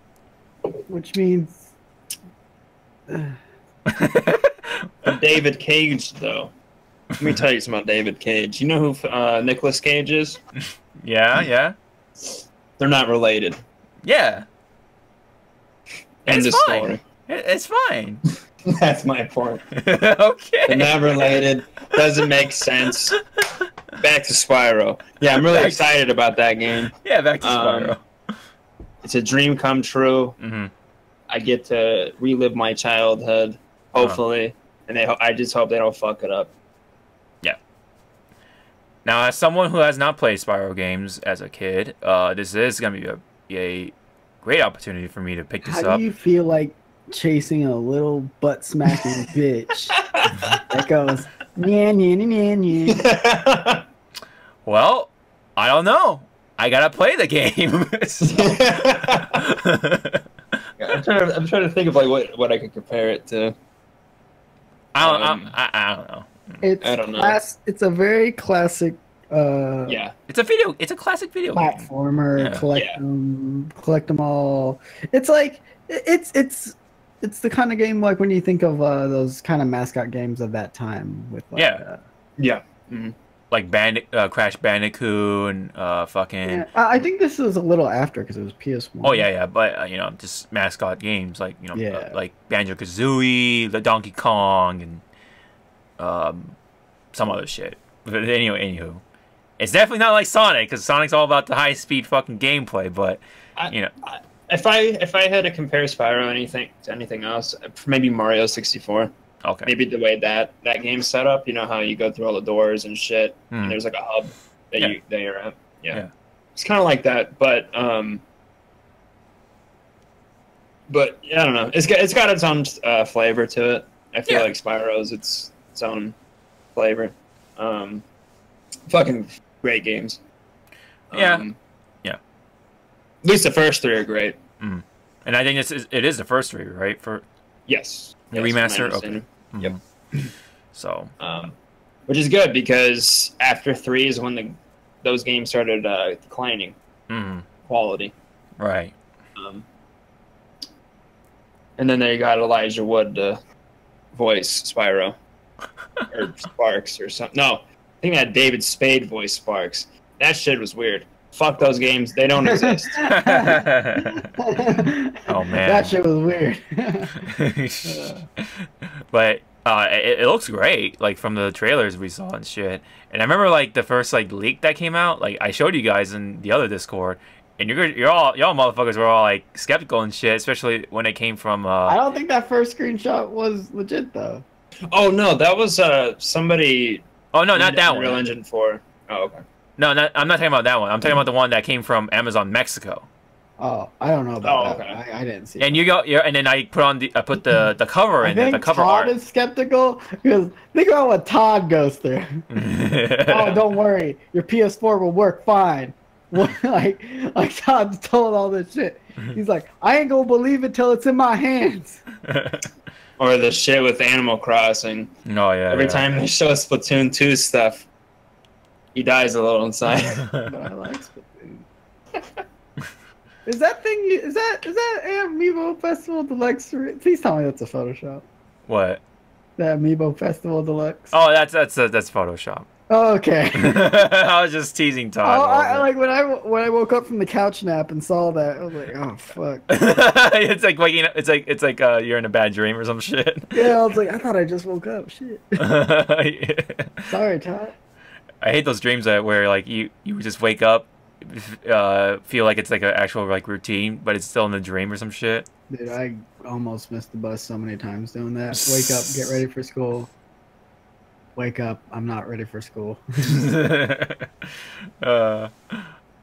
Which means... David Cage, though. Let me tell you something about David Cage. You know who Nicolas Cage is? Yeah. They're not related. Yeah. End of story. It's fine. That's my point. Okay. They're not related. Doesn't make sense. Back to Spyro. Yeah, I'm really excited about that game. Yeah, back to Spyro. It's a dream come true. I get to relive my childhood, hopefully, and I just hope they don't fuck it up. Yeah. Now, as someone who has not played Spyro games as a kid, this is going to be a great opportunity for me to pick this up. How do you feel like chasing a little butt-smacking bitch that goes, nya, nya, nya, nya. Well, I don't know. I gotta play the game. I'm trying to think of like what I could compare it to. I don't know. I don't know. It's a very classic. Yeah. It's a classic video platformer. Game. Collect them all. It's like it's the kind of game like when you think of those kind of mascot games of that time with like, like Crash Bandicoot and fucking. Yeah, I think this was a little after because it was PS1. Oh yeah, but just mascot games like like Banjo-Kazooie, the Donkey Kong, and some other shit. But anywho, it's definitely not like Sonic because Sonic's all about the high speed fucking gameplay. But if I had to compare Spyro to anything else, maybe Mario 64. Okay. Maybe the way that game's set up, you know how you go through all the doors and shit, and there's like a hub that you're at. Yeah. It's kind of like that, but I don't know. It's got its own flavor to it. I feel like Spyro's its own flavor. Fucking great games. Yeah. At least the first three are great. And I think it is the first three, right? Yes. The remaster? Okay. Yep. So. Which is good because after 3 is when those games started declining quality. Right. And And then they got Elijah Wood to voice Spyro. Or Sparks or something. No, I think that David Spade voiced Sparks. That shit was weird. Fuck those games. They don't exist. Oh man, That shit was weird. But it looks great, like from the trailers we saw and shit. And I remember like the first like leak that came out, like I showed you guys in the other Discord, and y'all motherfuckers were all like skeptical and shit, especially when it came from. I don't think that first screenshot was legit though. Oh no, that was somebody. Oh no, not that Real one. Engine 4. Oh okay. No, I'm not talking about that one. I'm talking about the one that came from Amazon Mexico. Oh, I don't know about that. Okay. I didn't see. And you go, and then I put the cover in I the cover Todd art. is skeptical because think about what Todd goes through. Oh, don't worry, your PS4 will work fine. like Todd's told all this shit. He's like, I ain't gonna believe it till it's in my hands. Or the shit with Animal Crossing. Oh yeah. Every time they show Splatoon 2 stuff, he dies a little inside. But I like Splatoon. Is that Amiibo Festival Deluxe? Please tell me that's a Photoshop. What? The Amiibo Festival Deluxe. Oh, that's Photoshop. Oh, okay. I was just teasing Todd. Oh, like when I woke up from the couch nap and saw that, I was like, oh fuck. It's like waking up. It's like you're in a bad dream or some shit. Yeah, I was like, I thought I just woke up. Shit. Sorry, Todd. I hate those dreams where like you just wake up, feel like it's like an actual like routine, but it's still in the dream or some shit. Dude, I almost missed the bus so many times doing that. Wake up, get ready for school. Wake up, I'm not ready for school. But yeah,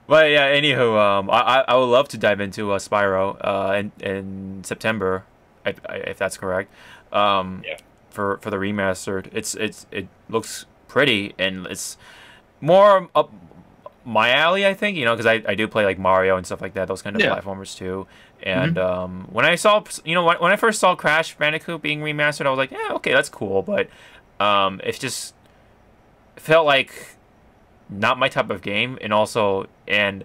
anywho, I would love to dive into Spyro in September, if that's correct. Yeah. For the remastered, it looks pretty and it's more up my alley, I think. You know, because I do play like Mario and stuff like that, those kind of platformers too. And when I saw, when I first saw Crash Bandicoot being remastered, I was like, yeah, okay, that's cool, but it just felt like not my type of game, and I don't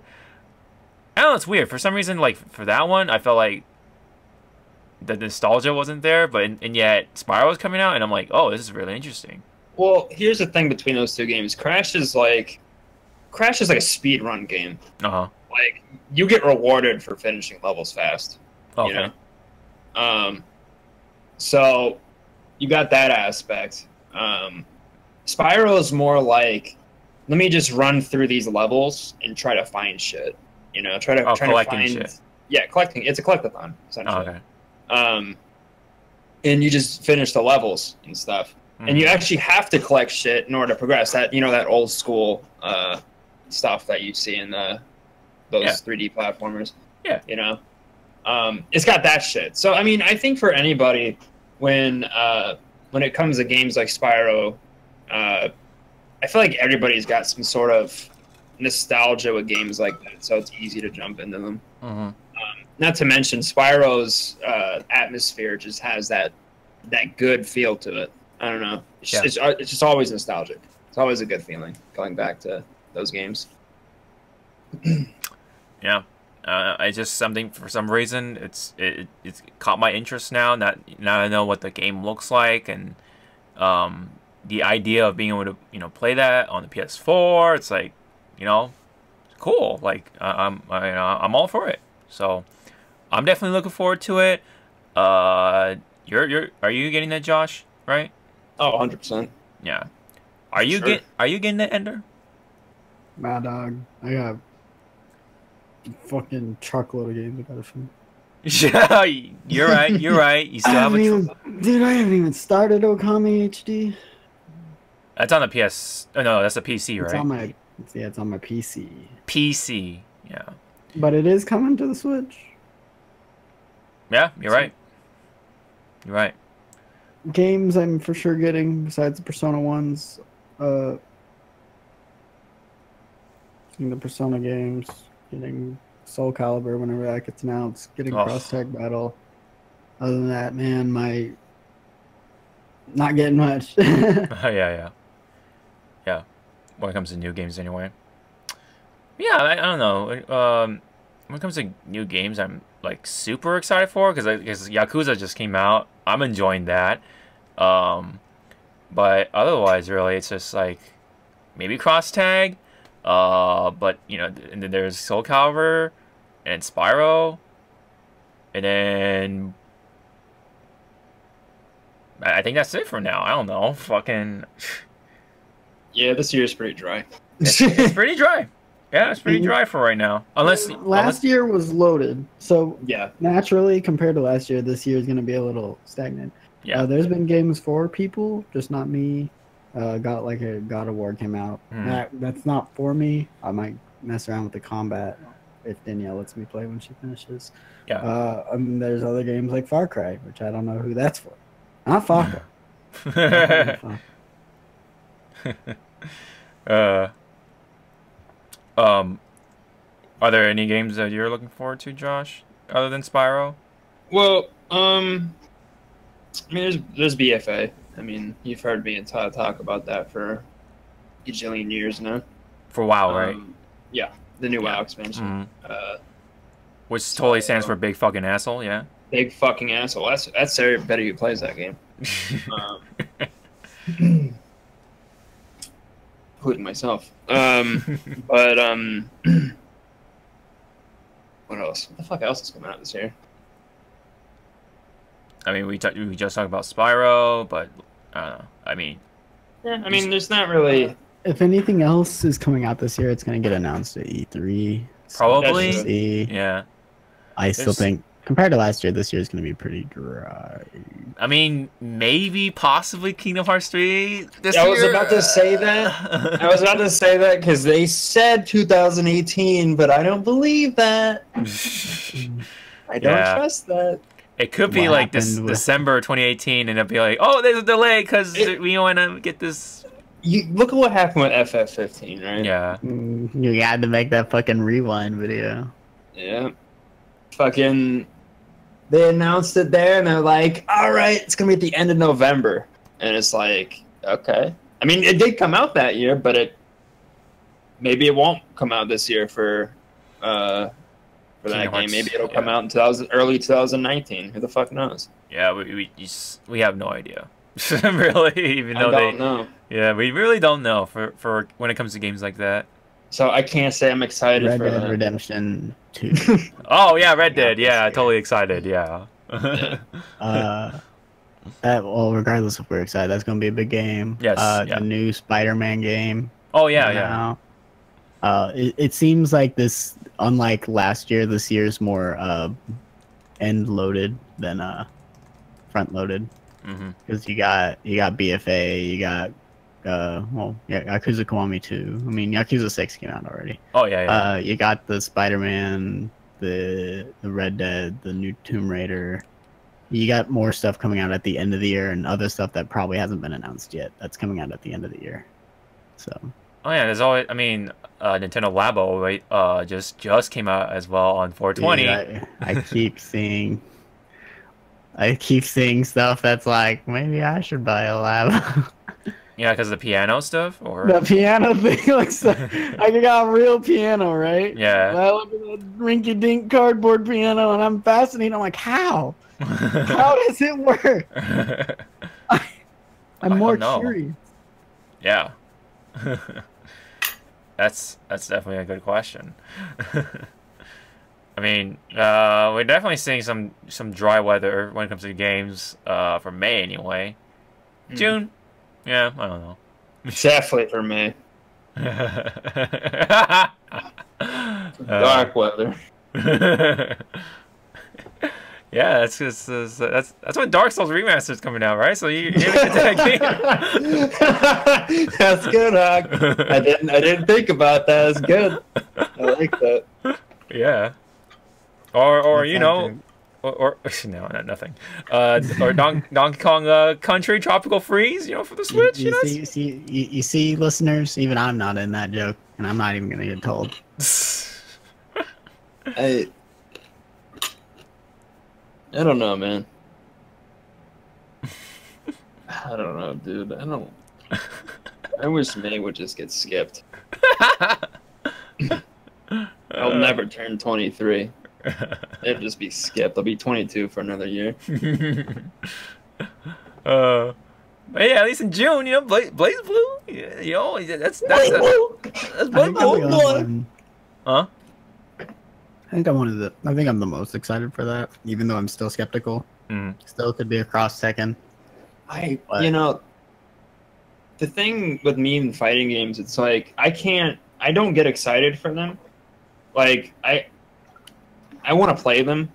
know, it's weird for some reason. Like for that one, I felt like the nostalgia wasn't there, but and yet Spyro was coming out, and I'm like, oh, this is really interesting. Well, here's the thing between those two games. Crash is like a speed run game. Like you get rewarded for finishing levels fast. Okay. You know? So you got that aspect. Spyro is more like, let me just run through these levels and try to find shit. You know, try to find shit. Yeah, collecting. It's a collectathon essentially. Okay. And you just finish the levels and stuff. And you actually have to collect shit in order to progress. That that old school stuff that you see in those 3D platformers. Yeah. You know, it's got that shit. So I mean, I think for anybody, when it comes to games like Spyro, I feel like everybody's got some sort of nostalgia with games like that, so it's easy to jump into them. Not to mention Spyro's atmosphere just has that good feel to it. I don't know. It's just always nostalgic. It's always a good feeling going back to those games. Yeah. I just something for some reason it's caught my interest now. Now I know what the game looks like, and the idea of being able to play that on the PS4. It's like cool. Like I'm all for it. So I'm definitely looking forward to it. Are you getting that, Josh? Right? Oh, 100%. Yeah. Are you getting that, Ender? Nah, dog. I got fucking truckload of games I gotta finish. Yeah, you're right. You still have dude, I haven't even started Okami HD. That's on the PS. Oh no, that's a PC, right? It's on my PC. PC, yeah. But it is coming to the Switch. Yeah, you're right. You're right. Games I'm for sure getting besides the Persona ones. Getting the Persona games, getting Soul Calibur whenever that gets announced, getting Cross Tag Battle. Other than that, man, not getting much. Yeah. When it comes to new games, anyway. Yeah, I don't know. when it comes to new games, I'm like super excited for because Yakuza just came out. I'm enjoying that. But otherwise, really, it's just like maybe Cross Tag. But you know, and then there's Soul Calibur and Spyro, and then I think that's it for now. I don't know. Fucking. Yeah, this year's pretty dry. It's pretty dry. Yeah, it's pretty dry for right now. Unless last year was loaded, so Yeah. naturally compared to last year, this year is going to be a little stagnant. Yeah. There's been games for people, just not me. Got like a God of War came out. That's not for me. I might mess around with the combat if Danielle lets me play when she finishes. Yeah. There's other games like Far Cry, which I don't know who that's for. Not Sfaka. Are there any games that you're looking forward to, Josh, other than Spyro? Well, I mean, there's BFA. I mean, you've heard me and Todd talk about that for a gajillion years now. For WoW, right? Yeah, the new WoW expansion. Which totally stands for big fucking asshole, yeah. Big fucking asshole. That's everybody who plays that game. Including myself. But what else? What the fuck else is coming out this year? I mean, we just talked about Spyro, but I don't know. I mean, Yeah, I mean, there's not really. If anything else is coming out this year, it's going to get announced at E3. probably. See. Yeah. I still think, compared to last year, this year is going to be pretty dry. I mean, maybe, possibly Kingdom Hearts 3 this year. I was about to say that. I was about to say that because they said 2018, but I don't believe that. I don't trust that. It could be like this December 2018, and it'll be like, oh, there's a delay because we want to get this. You look at what happened with FF15, right? Yeah. You had to make that fucking rewind video. Yeah. Fucking. They announced it there, and they're like, all right, it's going to be at the end of November. And it's like, okay. I mean, it did come out that year, but maybe it won't come out this year for that game. Maybe it'll come out in early 2019. Who the fuck knows? Yeah, we have no idea. Really, even though I don't know. Yeah, we really don't know for when it comes to games like that. So I can't say I'm excited Red for Dead that. Redemption 2. Oh yeah, Red Dead. Yeah, totally excited. Yeah. Well, regardless if we're excited, that's going to be a big game. Yes. The new Spider-Man game. Oh yeah, yeah. It seems like this, unlike last year, this year's more end-loaded than front-loaded. Because you got BFA, you got Yakuza Kiwami 2. I mean, Yakuza 6 came out already. Oh yeah, yeah. You got the Spider-Man, the Red Dead, the new Tomb Raider. You got more stuff coming out at the end of the year, and other stuff that probably hasn't been announced yet. That's coming out at the end of the year. So. Oh yeah, there's always. I mean, Nintendo Labo, right? Just came out as well on 420. Dude, I keep seeing. I keep seeing stuff that's like, maybe I should buy a Labo. Yeah, because of the piano stuff, or the piano thing, like, I got a real piano, right? Yeah. I look at that rinky-dink cardboard piano, and I'm fascinated. I'm like, how? How does it work? I'm more curious. Yeah. That's definitely a good question. I mean, we're definitely seeing some dry weather when it comes to games for May anyway. June, yeah, I don't know. Definitely for me. Dark weather. Yeah, that's when Dark Souls Remastered is coming out, right? So you're gonna get that game. That's good, Hawk. I didn't think about that. That's good. I like that. Yeah. Or you know, or no, nothing. Or Donkey Kong Country Tropical Freeze, you know, for the Switch. You see, listeners, even I'm not in that joke, and I'm not even gonna get told. I don't know, man. I don't know, dude. I wish May would just get skipped. He'll never turn 23. It'll just be skipped. I'll be 22 for another year. But yeah, at least in June, you know, Blaze Blue, you know, that's Blaze Blue. Huh? I think I'm the most excited for that, even though I'm still skeptical. Still could be a cross second. You know, the thing with me in fighting games, it's like I don't get excited for them. Like I want to play them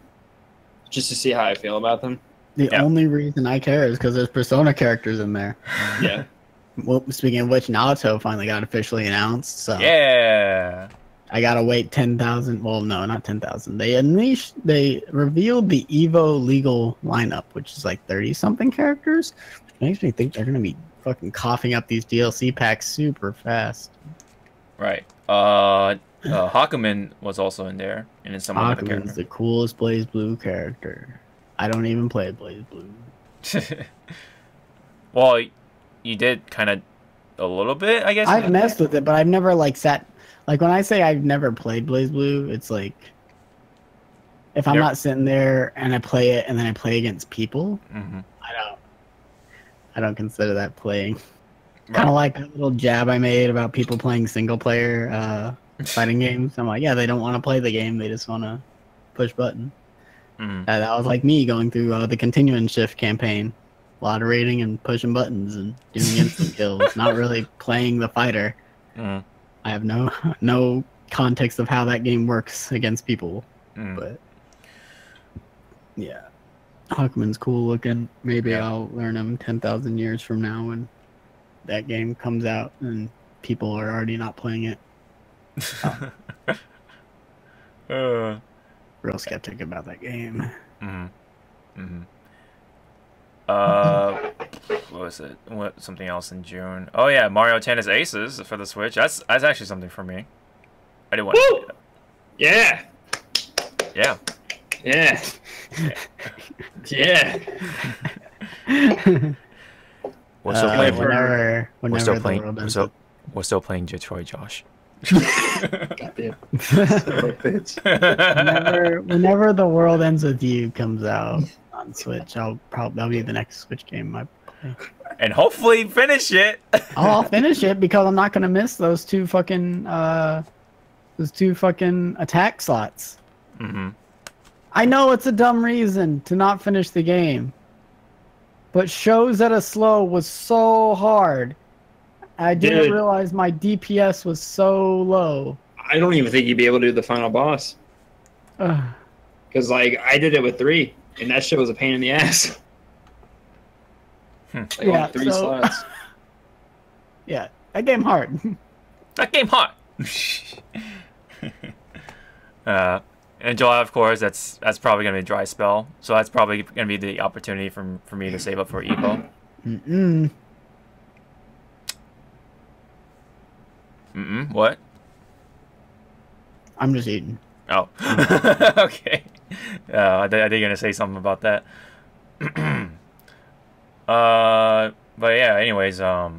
just to see how I feel about them. The only reason I care is because there's Persona characters in there. Yeah. Well, speaking of which, Naruto finally got officially announced. So yeah. I gotta wait 10,000. Well, no, not 10,000. They revealed the Evo legal lineup, which is like 30-something characters, which makes me think they're gonna be fucking coughing up these DLC packs super fast. Right. Hakumen was also in there, and then some other character. Hakumen's the coolest Blaze Blue character. I don't even play Blaze Blue. Well, you did kind of a little bit, I guess. I've messed with it, but I've never like sat. Like when I say I've never played Blaze Blue, it's like if I'm not sitting there and I play it and then I play against people, I don't consider that playing. Right. Kind of like that little jab I made about people playing single player fighting games. I'm like, yeah, they don't want to play the game; they just want to push button. That was like me going through the Continuing Shift campaign, moderating and pushing buttons and doing instant kills, not really playing the fighter. I have no context of how that game works against people, but yeah, Hakumen's cool looking. Maybe I'll learn him 10,000 years from now when that game comes out and people are already not playing it. Real skeptic about that game. What was it? Something else in June? Oh yeah, Mario Tennis Aces for the Switch. That's actually something for me. I didn't want to. Yeah. Yeah. Yeah. Yeah. We're still playing. We're still playing Detroit, Josh. Goddamn. Whenever The World Ends With You comes out on Switch, that'll be the next Switch game I play. And hopefully finish it. I'll finish it because I'm not gonna miss those two fucking attack slots. I know it's a dumb reason to not finish the game, but shows at a slow was so hard. I didn't realize my DPS was so low. I don't even think you'd be able to do the final boss. Because, like, I did it with 3, and that shit was a pain in the ass. Like, 3 slots. Yeah, that game hard. That game hard. And July, of course, that's probably gonna be a dry spell. So that's probably gonna be the opportunity for me to save up for Evo. What? I'm just eating. Oh. Okay. I think you're gonna say something about that. But yeah. Anyways, I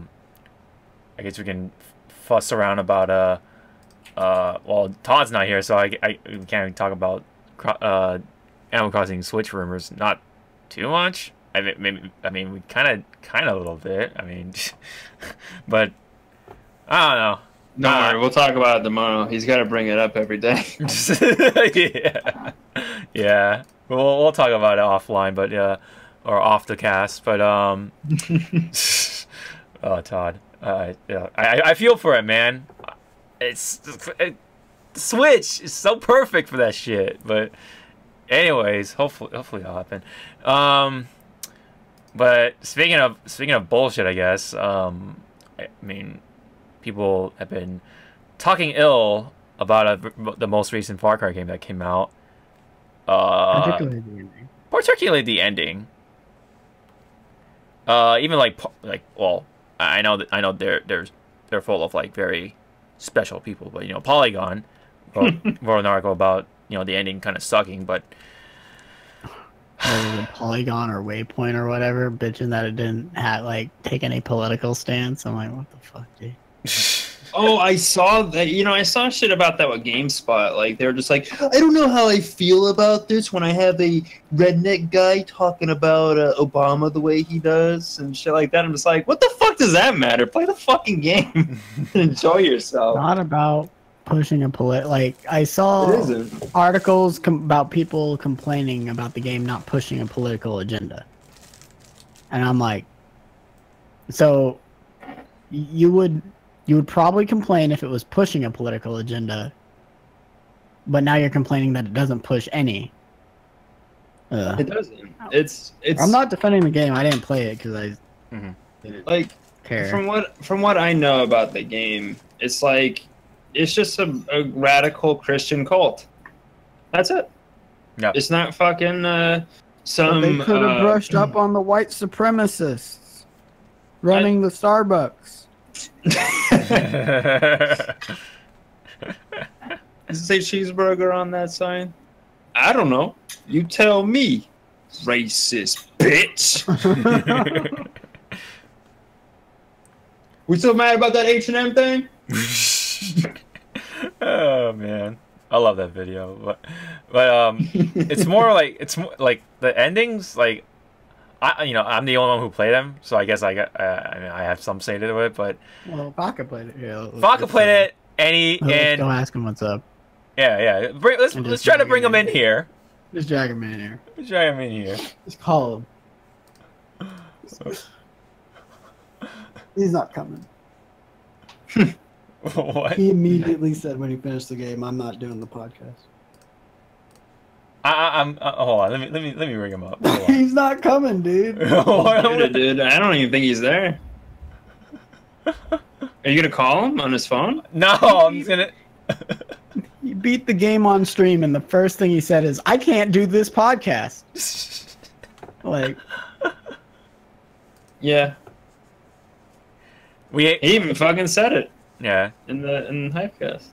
guess we can fuss around about well, Todd's not here, so we can't even talk about Animal Crossing Switch rumors. Not too much. I mean, we kind of a little bit. I mean, but I don't know. Don't worry, we'll talk about it tomorrow. He's got to bring it up every day. Yeah. We'll talk about it offline, but or off the cast. But oh, Todd, I feel for it, man. Switch is so perfect for that shit. But anyways, hopefully it'll happen. But speaking of bullshit, I guess. I mean, people have been talking ill about the most recent Far Cry game that came out. Particularly the ending. Even well, I know they're full of like very special people, but you know, Polygon wrote an article about, you know, the ending kind of sucking, but Polygon or Waypoint or whatever bitching that it didn't take any political stance. I'm like, what the fuck, dude? Oh, I saw that. You know, I saw shit about that with GameSpot. Like, they were just like, I don't know how I feel about this when I have a redneck guy talking about Obama the way he does and shit like that. I'm just like, what the fuck does that matter? Play the fucking game and enjoy yourself. Not about pushing a like I saw It isn't. articles about people complaining about the game not pushing a political agenda, and I'm like, so you would probably complain if it was pushing a political agenda, but now you're complaining that it doesn't push any. It doesn't. It's. I'm not defending the game. I didn't play it because I didn't like care. From what I know about the game, it's like it's just a radical Christian cult. That's it. Yeah. It's not fucking some. But they could have brushed up on the white supremacists running the Starbucks. Does it say cheeseburger on that sign? I don't know. You tell me, racist bitch. We still mad about that H&M thing? Oh man, I love that video, but it's more like the endings. Like I'm the only one who played them, so I guess I have some say to it. But Well, Sfaka played it. Yeah, Sfaka played it, and let's go ask him what's up. yeah. Let's try to bring him in here. Just drag him in here. Let's drag him in here. Just call him. He's not coming. What? He immediately said when he finished the game, "I'm not doing the podcast." I'm hold on. Let me bring him up. Hold on. He's not coming, dude. Dude, I don't even think he's there. Are you gonna call him on his phone? No, I'm just gonna. He beat the game on stream, and the first thing he said is, "I can't do this podcast." Like, Yeah. He even fucking said it. Yeah. In Hypecast.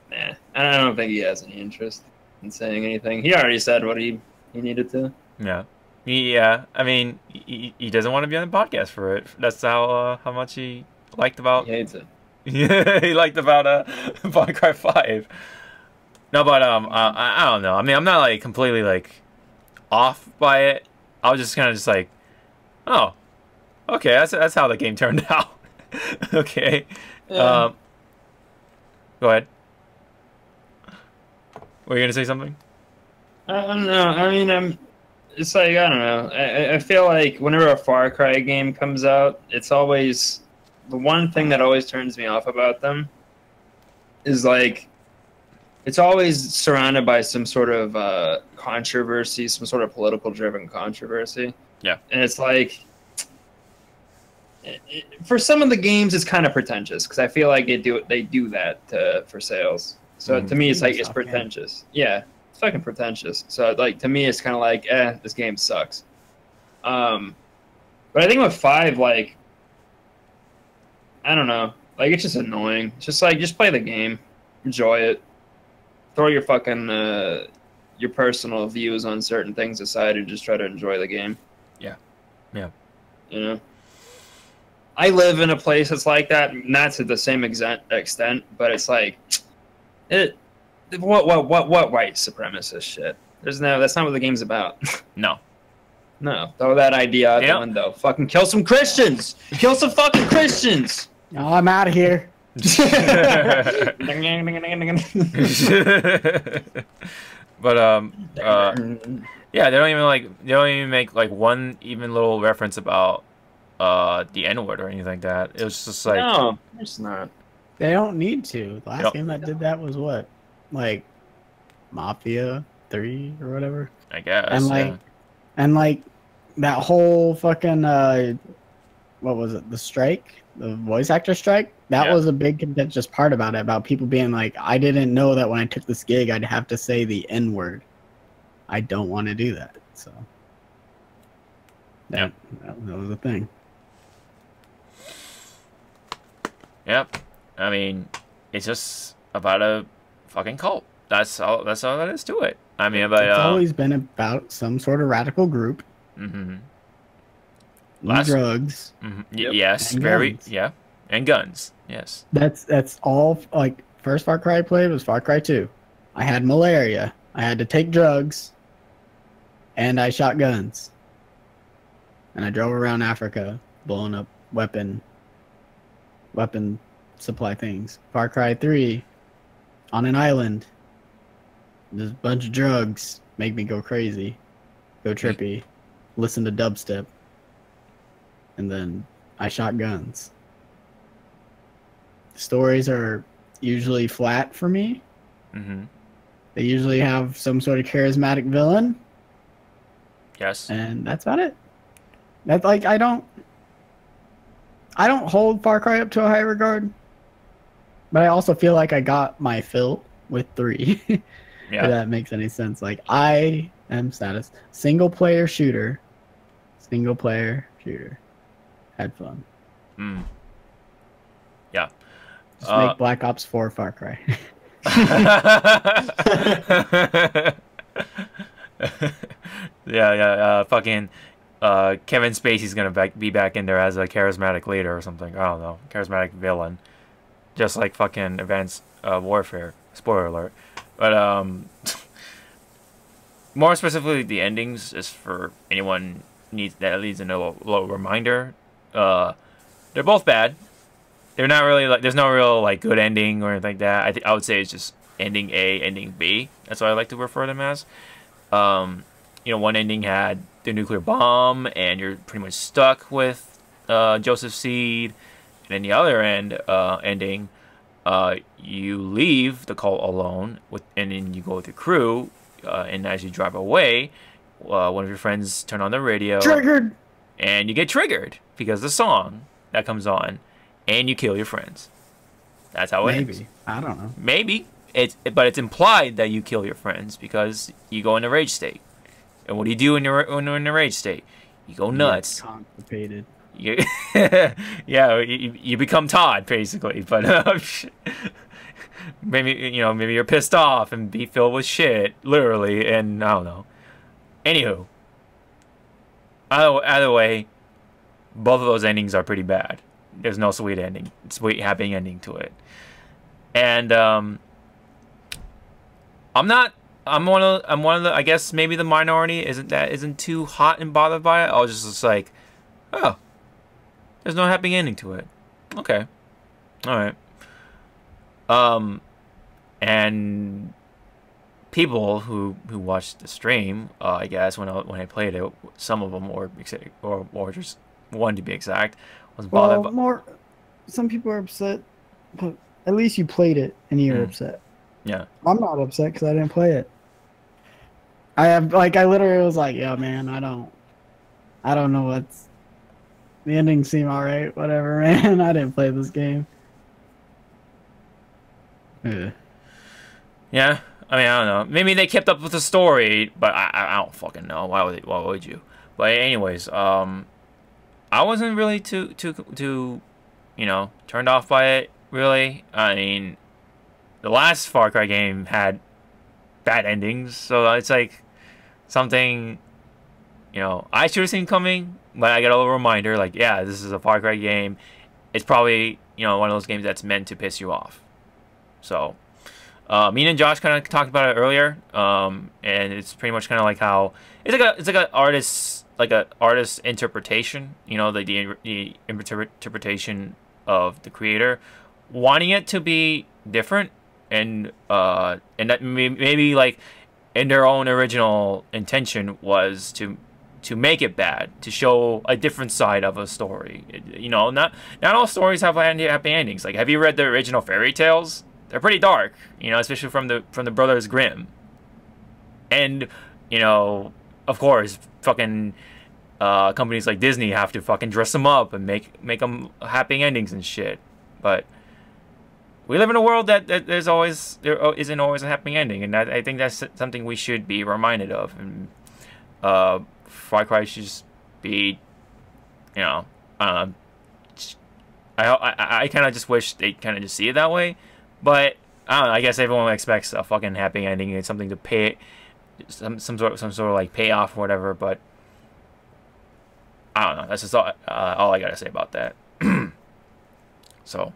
Nah, I don't think he has any interest in saying anything. He already said what he needed to. Yeah. Yeah. I mean, he doesn't want to be on the podcast for it. That's how much he liked about. He hates it. Yeah, he liked about Far Cry 5. No, but I don't know. I mean, I'm not like completely like off by it. I was just kind of just like, oh, okay, that's how the game turned out. Okay. Yeah. Go ahead. Were you gonna say something? I don't know. I mean, it's like, I don't know. I feel like whenever a Far Cry game comes out, it's always the one thing that always turns me off about them is like it's always surrounded by some sort of controversy, some sort of political driven controversy. Yeah. And it's like for some of the games it's kind of pretentious because I feel like they do that for sales. So to me it's like it's pretentious. Yeah, it's fucking pretentious. So like to me it's kind of like this game sucks. But I think with 5, like, I don't know, like it's just annoying. It's just like just play the game, enjoy it, throw your fucking your personal views on certain things aside and just try to enjoy the game. Yeah. Yeah. You know, I live in a place that's like that, not to the same extent, but it's like what white supremacist shit. That's not what the game's about. No. No, throw that idea out the window. Fucking kill some Christians. Kill some fucking Christians. Oh, I'm out of here. But yeah, they don't even make like one even little reference about the N-word or anything like that. It was just like, no, it's not. They don't need to. The last game that did that was what, like Mafia 3 or whatever. I guess. And like that whole fucking what was it? The strike, the voice actor strike. That was a big contentious part about it. About people being like, I didn't know that when I took this gig, I'd have to say the N-word. I don't want to do that. So that was a thing. Yep. I mean, it's just about a fucking cult. That's all that is to it. I mean, but it's always been about some sort of radical group. Mm-hmm. Drugs. Mm-hmm. Yes. Very. Guns. Yeah. And guns. Yes. That's all. Like, first Far Cry I played was Far Cry 2. I had malaria. I had to take drugs. And I shot guns. And I drove around Africa blowing up weapon supply things. Far Cry 3, on an island. There's a bunch of drugs. Make me go crazy. Go trippy. Listen to dubstep. And then I shot guns. Stories are usually flat for me. Mm-hmm. They usually have some sort of charismatic villain. Yes. And that's about it. That's like I don't hold Far Cry up to a high regard. But I also feel like I got my fill with 3. Yeah. If that makes any sense. Like, I am status single player shooter. Had fun. Yeah. Just make Black Ops 4 Far Cry. Yeah. Fucking Kevin Spacey's gonna be back in there as a charismatic leader or something. I don't know. Charismatic villain. Just like fucking Advanced Warfare. Spoiler alert. But more specifically, the endings is for anyone that needs a little reminder. They're both bad. They're not really like. There's no real like good ending or anything like that. I would say it's just ending A, ending B. That's what I like to refer them as. One ending had the nuclear bomb, and you're pretty much stuck with Joseph Seed. And then the other ending, you leave the cult alone, and then you go with your crew. And as you drive away, one of your friends turn on the radio. Triggered! And you get triggered because of the song that comes on, and you kill your friends. That's how it ends. Maybe. I don't know. Maybe. But it's implied that you kill your friends because you go in a rage state. And what do you do when you're in a rage state? You go nuts. Constipated. Yeah, you become Todd, basically. But maybe you're pissed off and be filled with shit, literally, and I don't know. Anywho, either way, both of those endings are pretty bad. There's no sweet ending, sweet happy ending to it. And I'm one of the I guess maybe the minority isn't too hot and bothered by it. I was just like, oh, there's no happy ending to it. Okay, all right. And people who watched the stream, I guess when I played it, some of them were or just one to be exact, was bothered. Well, some people are upset, but at least you played it and you're upset. Yeah, I'm not upset because I didn't play it. I literally was like, yeah, man, I don't know what's. The endings seem alright, whatever, man. I didn't play this game. Yeah, I mean, I don't know. Maybe they kept up with the story, but I don't fucking know. Why would you? But anyways, I wasn't really too turned off by it, really. I mean, the last Far Cry game had bad endings, so it's like something, I should have seen coming, but I got a little reminder, like, yeah, this is a Far Cry game. It's probably, one of those games that's meant to piss you off. So, me and Josh kind of talked about it earlier, and it's pretty much kind of like how it's like an artist's interpretation. The interpretation of the creator, wanting it to be different, and that maybe like in their own original intention was to make it bad, to show a different side of a story. Not all stories have happy endings. Like, have you read the original fairy tales? They're pretty dark, especially from the Brothers Grimm. And, of course, fucking companies like Disney have to fucking dress them up and make them happy endings and shit. But we live in a world that there isn't always a happy ending, and I think that's something we should be reminded of. And Far Cry should just be, I don't know. I kind of just wish they kind of just see it that way. But I don't know. I guess everyone expects a fucking happy ending and something to pay, some sort of like payoff or whatever. But I don't know. That's just all I gotta say about that. So,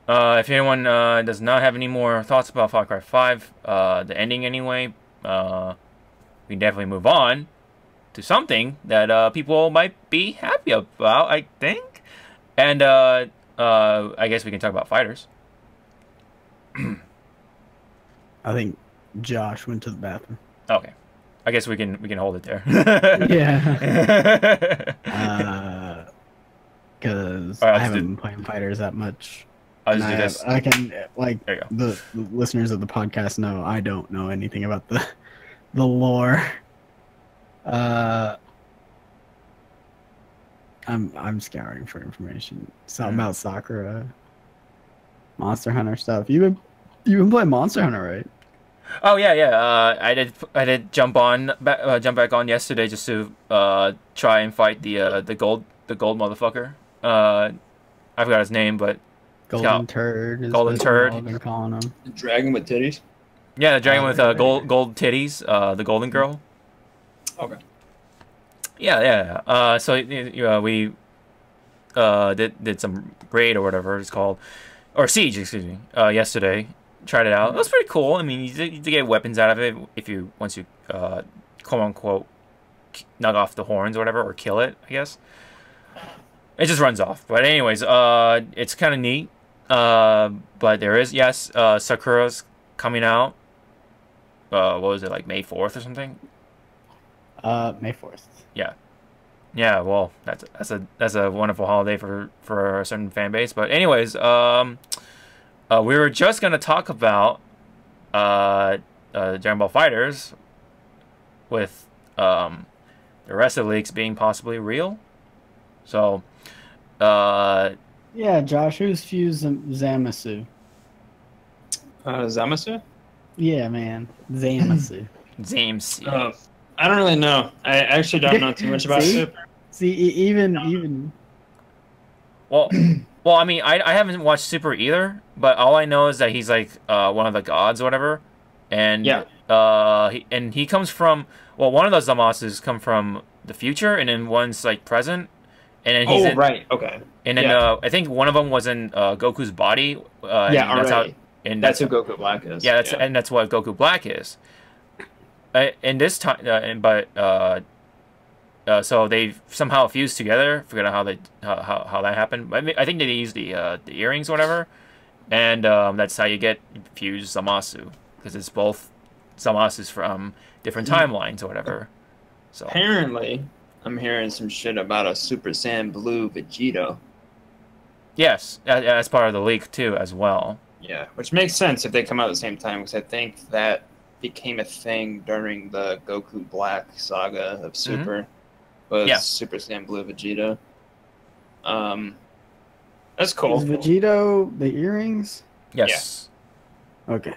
if anyone does not have any more thoughts about Far Cry 5, the ending anyway, we can definitely move on to something that people might be happy about, I think. And I guess we can talk about fighters. I think Josh went to the bathroom. Okay, I guess we can hold it there. Yeah. Because I haven't been playing fighters that much. I'll just do this. I can, like, There you go. the listeners of the podcast know I don't know anything about the lore. I'm scouring for information. Something about Sakura, Monster Hunter stuff. You've been playing Monster Hunter, right? Oh yeah. I did jump back on yesterday just to try and fight the gold motherfucker. I forgot his name, but Golden Turd. Is Golden what Turd. we've all been calling him. The dragon with titties. Yeah, the dragon with gold titties. The golden girl. Okay. Yeah. So we did some raid or whatever it's called, or siege, excuse me. Yesterday, tried it out. It was pretty cool. I mean, you get weapons out of it once you quote unquote knock off the horns or whatever, or kill it. I guess it just runs off. But anyways, it's kind of neat. But there is Sakura's coming out. What was it, like May 4th or something? May 4th. Yeah, well, that's a wonderful holiday for a certain fan base. But anyways, we were just gonna talk about Dragon Ball FighterZ with the rest of the leaks being possibly real. So, yeah, Josh, who's Fuse Zamasu? Zamasu? Yeah, man, Zamasu. Zamasu. I don't really know. I actually don't know too much about Super. See, even. Well, I mean, I haven't watched Super either, but all I know is that he's like one of the gods or whatever, and he comes from, well, one of those Zamasus come from the future, and then one's like present, and then he's right, okay, and then I think one of them was in Goku's body. That's who Goku Black is. Yeah, and that's what Goku Black is. In this time, so they somehow fused together. Forget how that happened. I think they used the earrings or whatever, and that's how you get fused Zamasu, because it's both Zamasus from different timelines or whatever. So apparently, I'm hearing some shit about a Super Saiyan Blue Vegito. Yes, that's part of the leak too, as well. Yeah, which makes sense if they come out at the same time, because I think that became a thing during the Goku Black saga of Super. Was Super Saiyan Blue Vegeta. That's cool. Is Vegito the earrings? Yes. Yeah. Okay.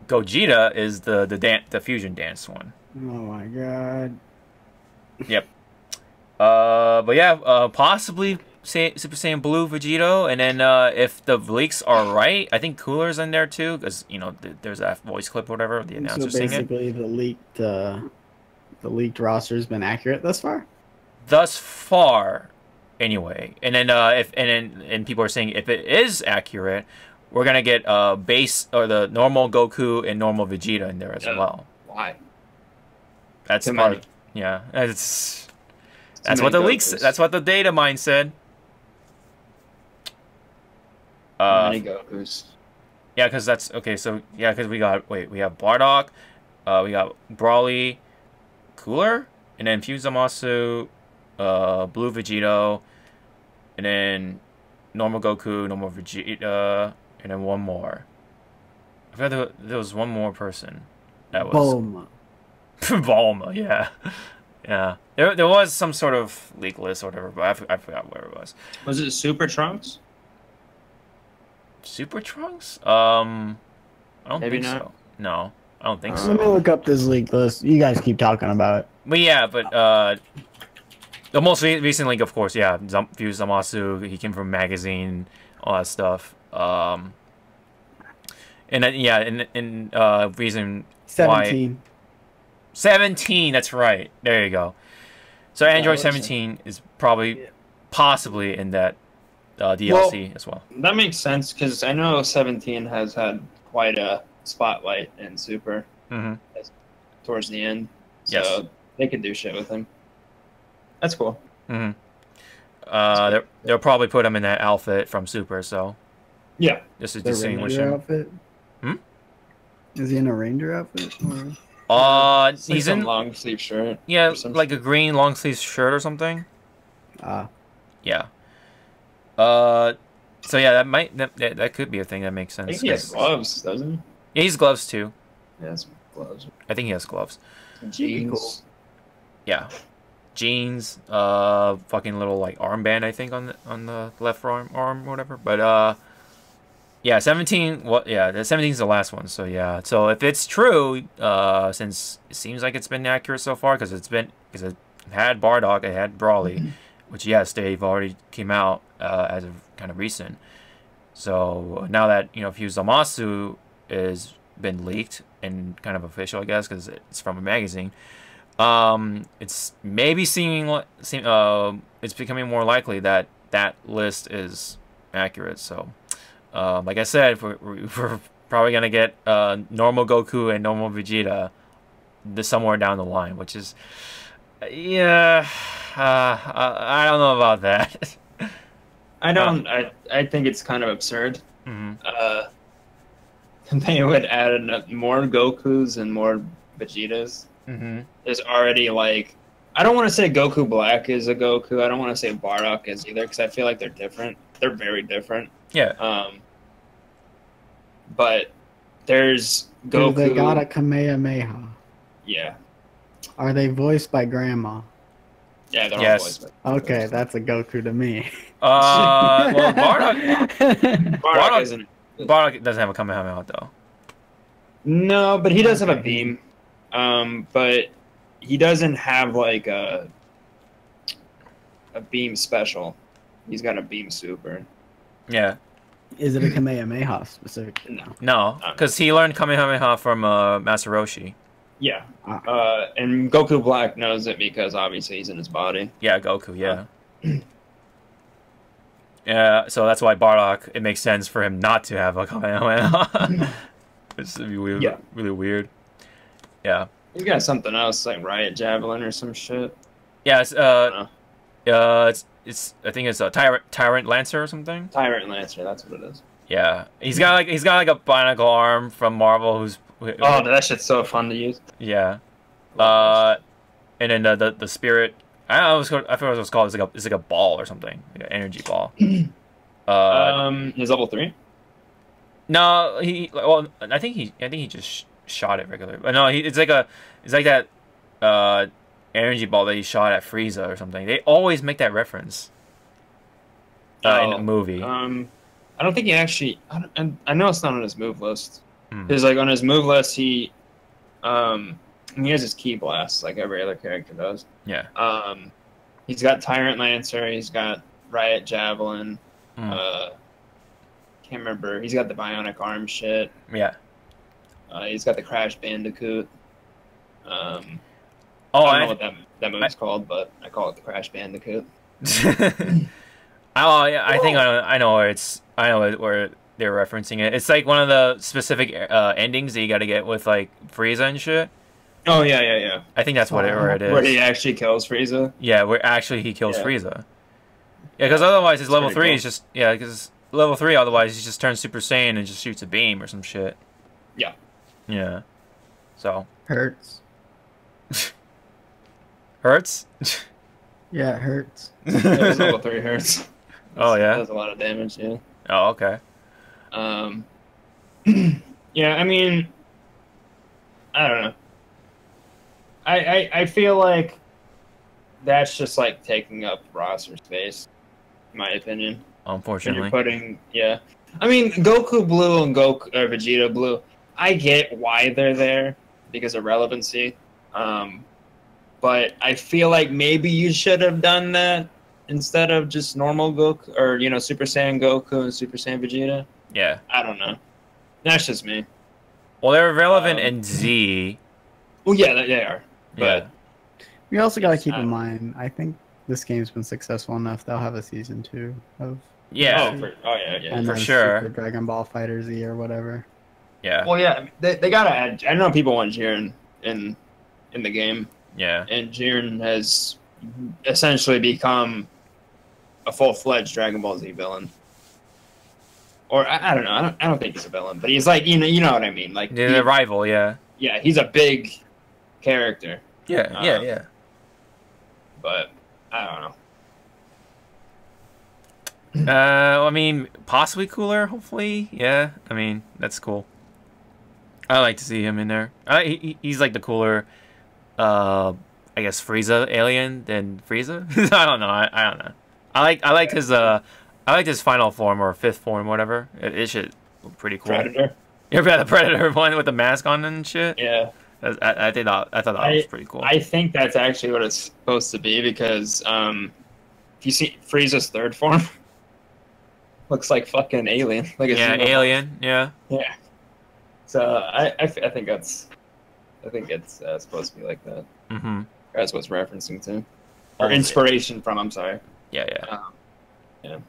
Gogeta is the fusion dance one. Oh my god. Yep. But yeah, possibly Super Saiyan Blue Vegito, and then if the leaks are right, I think Cooler's in there too, because there's that voice clip or whatever the announcer saying it. So basically, the leaked roster has been accurate thus far. Thus far, anyway. And then people are saying if it is accurate, we're gonna get base or the normal Goku and normal Vegeta in there as well. Why? That's part. Yeah, that's what the leaks. That's what the data mine said. Many Gokus. Yeah, because that's okay. So yeah, because we have Bardock, we got Brawly, Cooler, and then Fuse Zamasu, Blue Vegito, and then normal Goku, normal Vegeta, and then one more. I forgot there was one more person. That was Bulma. Bulma, yeah. Yeah. There was some sort of leak list or whatever, but I forgot where it was. Was it Super Trunks? Super Trunks? I don't Maybe think not. so. No, I don't think so. Let me look up this leak list. You guys keep talking about it. But yeah, the most recent link, of course, yeah, Fuse Zamasu, he came from magazine, all that stuff. And then yeah, and reason 17. why 17, that's right. There you go. So Android 17 is possibly in that DLC as well. That makes sense because I know 17 has had quite a spotlight in Super towards the end. So Yes. they could do shit with him. That's cool. They'll probably put him in that outfit from Super, so Yeah. just to The distinguish ranger him. outfit? Hmm? Is he in a ranger outfit? Or... He's in long sleeve shirt. like a green long sleeve shirt or something. Ah. Yeah. So yeah, that could be a thing that makes sense. I think he has gloves, doesn't he? Yeah, he's gloves too. He has gloves. I think he has gloves. Jeans. Cool. Yeah. Jeans, fucking little like armband I think on the left arm or whatever. But yeah, 17. What? Yeah, the 17 is the last one. So yeah. So if it's true, since it seems like it's been accurate so far, because it had Bardock, it had Brawly, which yes, they've already came out as of kind of recent. So now that Fuse Zamasu is been leaked and kind of official, I guess, because it's from a magazine. It's maybe it's becoming more likely that that list is accurate. So, like I said, we're probably gonna get normal Goku and normal Vegeta somewhere down the line, which is, yeah, I don't know about that. I think it's kind of absurd. They would add more Gokus and more Vegetas. There's already like, I don't want to say Goku Black is a Goku. I don't want to say Bardock is either because I feel like they're different. They're very different. Yeah. But there's Goku. They got a Kamehameha. Yeah. Are they voiced by Grandma? Yeah, they're Yes. all voiced by Okay, that's a Goku to me. Well, Bardock Bardock doesn't have a Kamehameha though. No, but he does have a beam. But he doesn't have like a beam special. He's got a beam super. Yeah. Is it a Kamehameha specifically? No, because he learned Kamehameha from Master Roshi. Yeah. And Goku Black knows it because obviously he's in his body. Yeah, Goku. Yeah. Yeah. So that's why Bardock. It makes sense for him not to have a Kamehameha. It's really weird. Yeah. He's got something else like Riot Javelin or some shit. Yeah. It's I think it's a Tyrant Lancer or something. Tyrant Lancer, that's what it is. Yeah. He's got like a bionicle arm from Marvel. Oh, that shit's so fun to use. Yeah. And then the spirit. I forgot what it was called. It's like a ball or something, like an energy ball. His level 3. No, I think he just shot it regularly. But no, it's like that energy ball that he shot at Frieza or something. They always make that reference in the movie. I don't think he actually. I know it's not on his move list. Because like on his move list, he has his ki blast like every other character does. Yeah. He's got Tyrant Lancer. He's got Riot Javelin. Can't remember. He's got the bionic arm shit. Yeah. He's got the Crash Bandicoot. I don't know what that movie's called, but I call it the Crash Bandicoot. Oh yeah, I think I know where they're referencing it. It's like one of the specific endings that you got to get with like Frieza and shit. Oh yeah. I think that's where it is. Where he actually kills Frieza. Yeah, where actually he kills Frieza. Yeah, because otherwise his level 3 cool. is just because level 3 otherwise he just turns Super Saiyan and just shoots a beam or some shit. Yeah. Yeah. So. Hurts. Hurts? Yeah, it hurts. His level 3 hurts. Oh yeah. Does a lot of damage. Yeah. Oh okay. Yeah, I mean, I don't know. I feel like that's just like taking up roster space, in my opinion. Unfortunately. When you're putting, I mean, Goku Blue and Vegeta Blue, I get why they're there because of relevancy. But I feel like maybe you should have done that instead of just normal Goku or Super Saiyan Goku and Super Saiyan Vegeta. Yeah. I don't know. That's just me. Well, they're relevant in Z. Well, yeah, they are. But We also got to keep in mind, I think this game's been successful enough. They'll have a season 2 of Yeah, Yeah. And for then sure. Super Dragon Ball Fighter Z or whatever. yeah, Well, yeah, they gotta add. I know people want Jiren in the game, yeah. and Jiren has essentially become a full-fledged Dragon Ball Z villain. Or I don't know. I don't think he's a villain, but he's like you know what I mean. Like The rival, yeah. yeah, he's a big character. Yeah, yeah. But I don't know. I mean, possibly cooler, hopefully. Yeah, I mean, that's cool. I like to see him in there. He's like the cooler, I guess, Frieza alien than Frieza. I don't know. I don't know. I like his final form or fifth form, whatever. It should look pretty cool. Predator. Yeah, the Predator one with the mask on and shit. Yeah. I thought that was pretty cool. I think that's actually what it's supposed to be because if you see Frieza's third form, looks like fucking alien. Like a alien. Yeah. Yeah. So I think it's supposed to be like that. Mm-hmm. That's what's referencing to, or inspiration from. I'm sorry. Yeah. Yeah.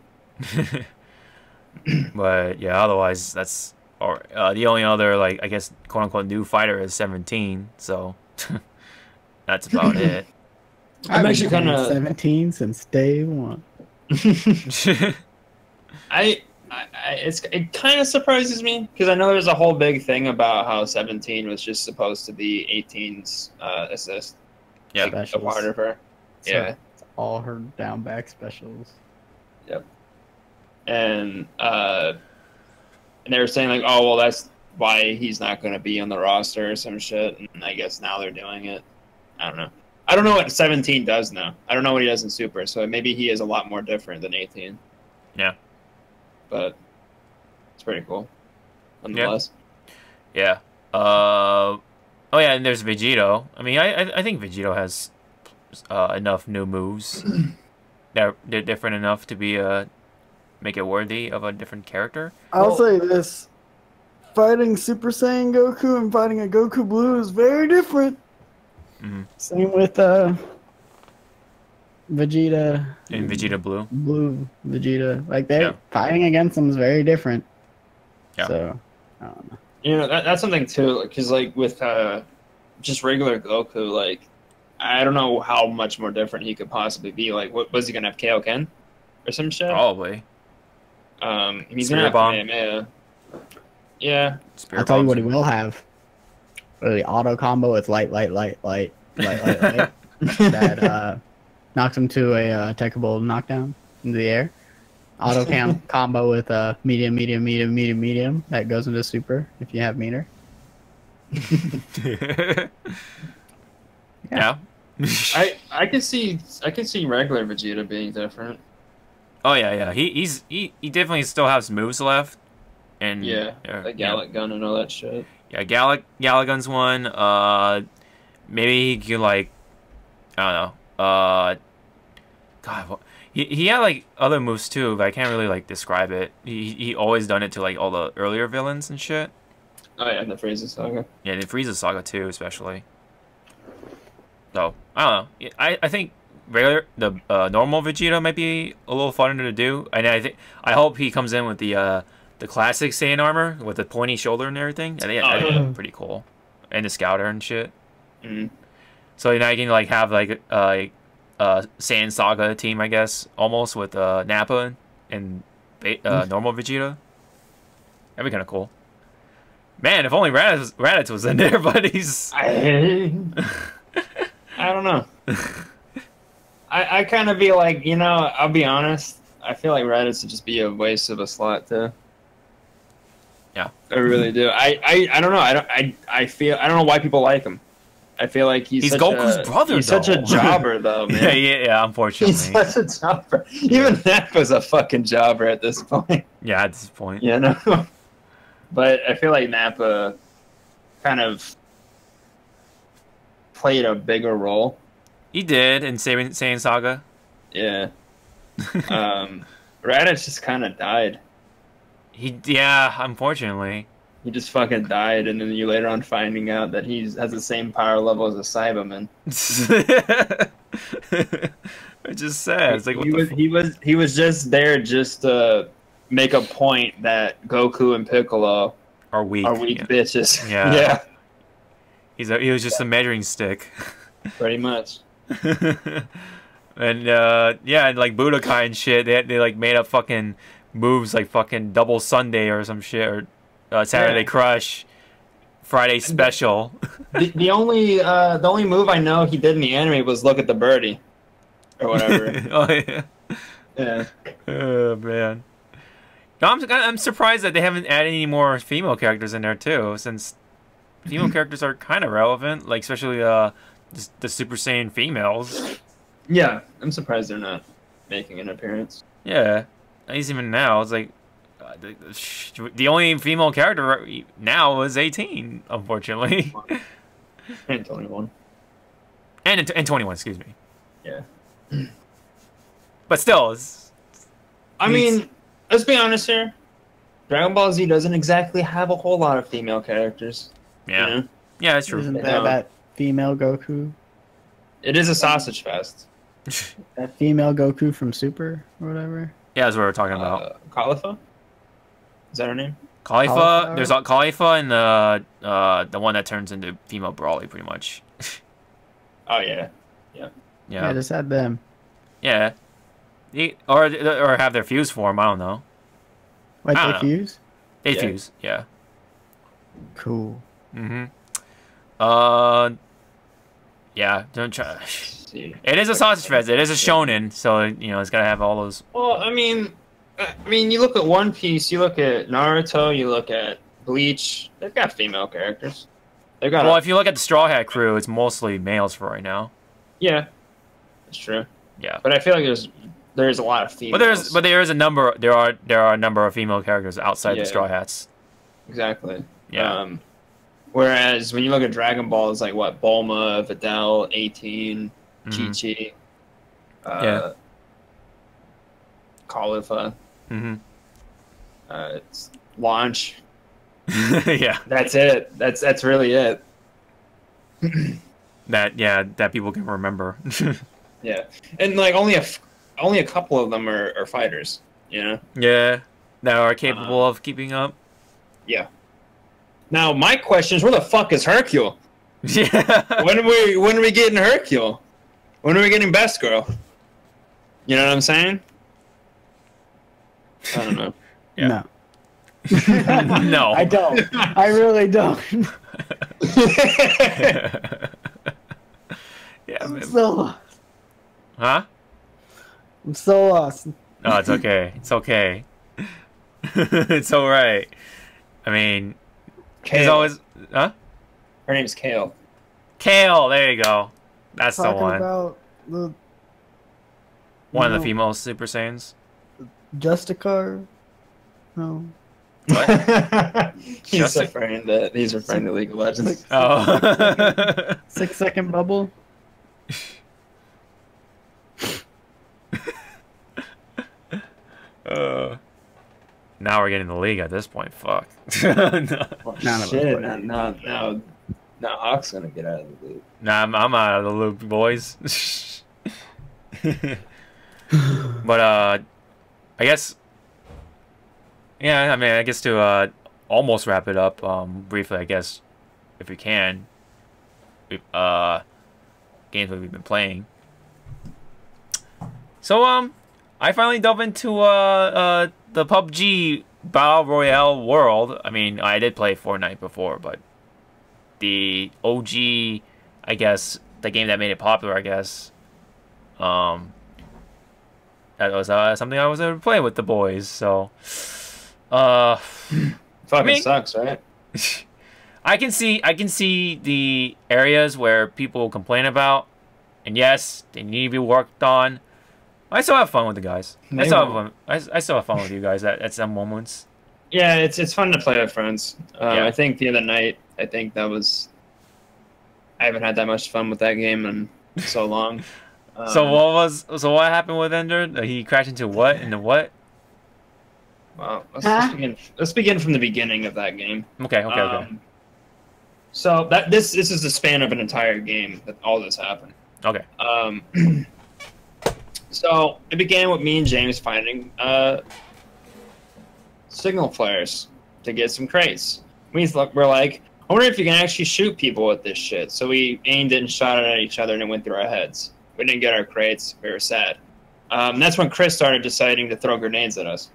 But yeah, otherwise that's the only other, like, I guess, quote unquote new fighter is 17. So that's about it. I'm actually kind of 17 since day one. It kind of surprises me because I know there's a whole big thing about how 17 was just supposed to be 18's assist. Yeah, like, a part of her. So Yeah, it's all her down back specials. Yep. And they were saying like, oh well, that's why he's not going to be on the roster or some shit. And I guess now they're doing it. I don't know. I don't know what 17 does now. I don't know what he does in Super. So maybe he is a lot more different than 18. Yeah. But it's pretty cool, nonetheless. Yeah. Oh yeah, and there's Vegito. I mean, I think Vegito has enough new moves. They're different enough to be make it worthy of a different character. I'll say this: fighting Super Saiyan Goku and fighting a Goku Blue is very different. Mm-hmm. Same with Vegeta And Vegeta Blue. Blue Vegeta. Like fighting against them is very different. Yeah. So I don't know. You know, that's something too, because like with just regular Goku, like I don't know how much more different he could possibly be. Like, what was he gonna have, Kaioken or some shit? Probably. He's Spirit gonna have Bomb. Kamehameha. Yeah. I'll tell you what he will have. The auto combo with light. That knocks him to a techable knockdown into the air. Auto combo with medium. That goes into super if you have meter. Yeah. I can see regular Vegeta being different. Oh yeah. He definitely still has moves left. And like Gallic Gun and all that shit. Yeah, Galagun's one. Maybe he could, like, I don't know. God, what? He had like other moves too, but I can't really like describe it. He always done it to like all the earlier villains and shit. Oh yeah, and the Frieza Saga. Yeah, the Frieza Saga too, especially. So I don't know. I think the normal Vegeta might be a little funner to do, and I hope he comes in with the classic Saiyan armor with the pointy shoulder and everything. I think that'd be pretty cool, and the Scouter and shit. Mm-hmm. So now you can like have like Saiyan Saga team, I guess, almost with Nappa and normal Vegeta. That'd be kind of cool. Man, if only Raditz was in there, but he's... I don't know. I kind of be like, you know, I'll be honest. I feel like Raditz would just be a waste of a slot too. Yeah, I really do. I don't know. I don't know why people like him. I feel like he's such Goku's brother. He's such a jobber, though, man. yeah. Unfortunately, he's such a jobber. Even Nappa's a fucking jobber at this point. Yeah, at this point. You know. But I feel like Nappa kind of played a bigger role. He did in Saiyan Saga. Yeah. Raditz just kind of died. Unfortunately. He just fucking died, and then you later on finding out that he has the same power level as a Cyberman. It's just sad. It's like what he was just there just to make a point that Goku and Piccolo are weak. Bitches. Yeah. He was just a measuring stick. Pretty much. And yeah, and like Budokai and shit, they like made up fucking moves like fucking Double Sunday or some shit, or Saturday Crush, Friday Special. The only move I know he did in the anime was look at the birdie, or whatever. Oh yeah. Yeah. Oh man. No, I'm surprised that they haven't added any more female characters in there too, since female characters are kind of relevant, like especially the Super Saiyan females. Yeah, I'm surprised they're not making an appearance. Yeah, at least even now, it's like the only female character now is 18, unfortunately. And 21. And 21, excuse me. Yeah. But still, I mean, let's be honest here. Dragon Ball Z doesn't exactly have a whole lot of female characters. Yeah. You know? Yeah, that's true. Isn't that female Goku? It is a sausage fest. That female Goku from Super or whatever? Yeah, that's what we're talking about. Khalifa? Is that her name? Khalifa, there's Khalifa and the one that turns into female Brawly, pretty much. Oh, yeah. Yeah, just had them. Yeah. Or have their fuse form, I don't know. Like I they don't know. fuse? They fuse, yeah. Cool. Mm-hmm. Yeah, don't try. See. It is a sausage fest. It is a shonen, so it's gotta have all those. Well, I mean, you look at One Piece, you look at Naruto, you look at Bleach. They've got female characters. They've got. Well, if you look at the Straw Hat Crew, it's mostly males for right now. Yeah, that's true. Yeah, but I feel like there's a lot of females. But there is a number. There are a number of female characters outside the Straw Hats. Exactly. Yeah. Whereas when you look at Dragon Ball, it's like what Bulma, Videl, 18, Chi-Chi, Khalifa. Mm-hmm. It's Launch. Yeah. That's it. That's really it. that people can remember. Yeah, and like only a couple of them are fighters. You know. Yeah, that are capable of keeping up. Yeah. Now my question is, where the fuck is Hercule? Yeah. When are we getting Hercule? When are we getting Best Girl? You know what I'm saying? I don't know. Yeah. No. No. I don't. I really don't. Yeah, I'm man. so lost. Huh? I'm so lost. No, it's okay. It's okay. It's all right. I mean, there's always, huh? Her name's Kale. Kale. There you go. That's the Talking one. about the One of the female Super Saiyans. Justicar. No. What? He's referring to League of Legends. Oh. 6 second bubble. Now we're getting the league at this point. Fuck. No. Shit, now Hawk's gonna get out of the league. Nah, I'm out of the loop, boys. But I guess, yeah. I mean, I guess to almost wrap it up briefly, I guess, if we can, games that we've been playing. So I finally dove into the PUBG Battle Royale world. I mean, I did play Fortnite before, but the OG, I guess, the game that made it popular, I guess, that was something I was able to play with the boys. So, fucking sucks, right? I can see the areas where people complain about, and yes, they need to be worked on. I still have fun with the guys. I still have fun with you guys at some moments. Yeah, it's fun to play with friends. Yeah. I think the other night, I haven't had that much fun with that game in so long. So what happened with Ender? He crashed into what? Into what? Well, let's begin from the beginning of that game. Okay. So this is the span of an entire game that all this happened. Okay. So it began with me and James finding signal flares to get some crates. We're like, I wonder if you can actually shoot people with this shit. So we aimed it and shot it at each other, and it went through our heads. We didn't get our crates. We were sad. That's when Chris started deciding to throw grenades at us.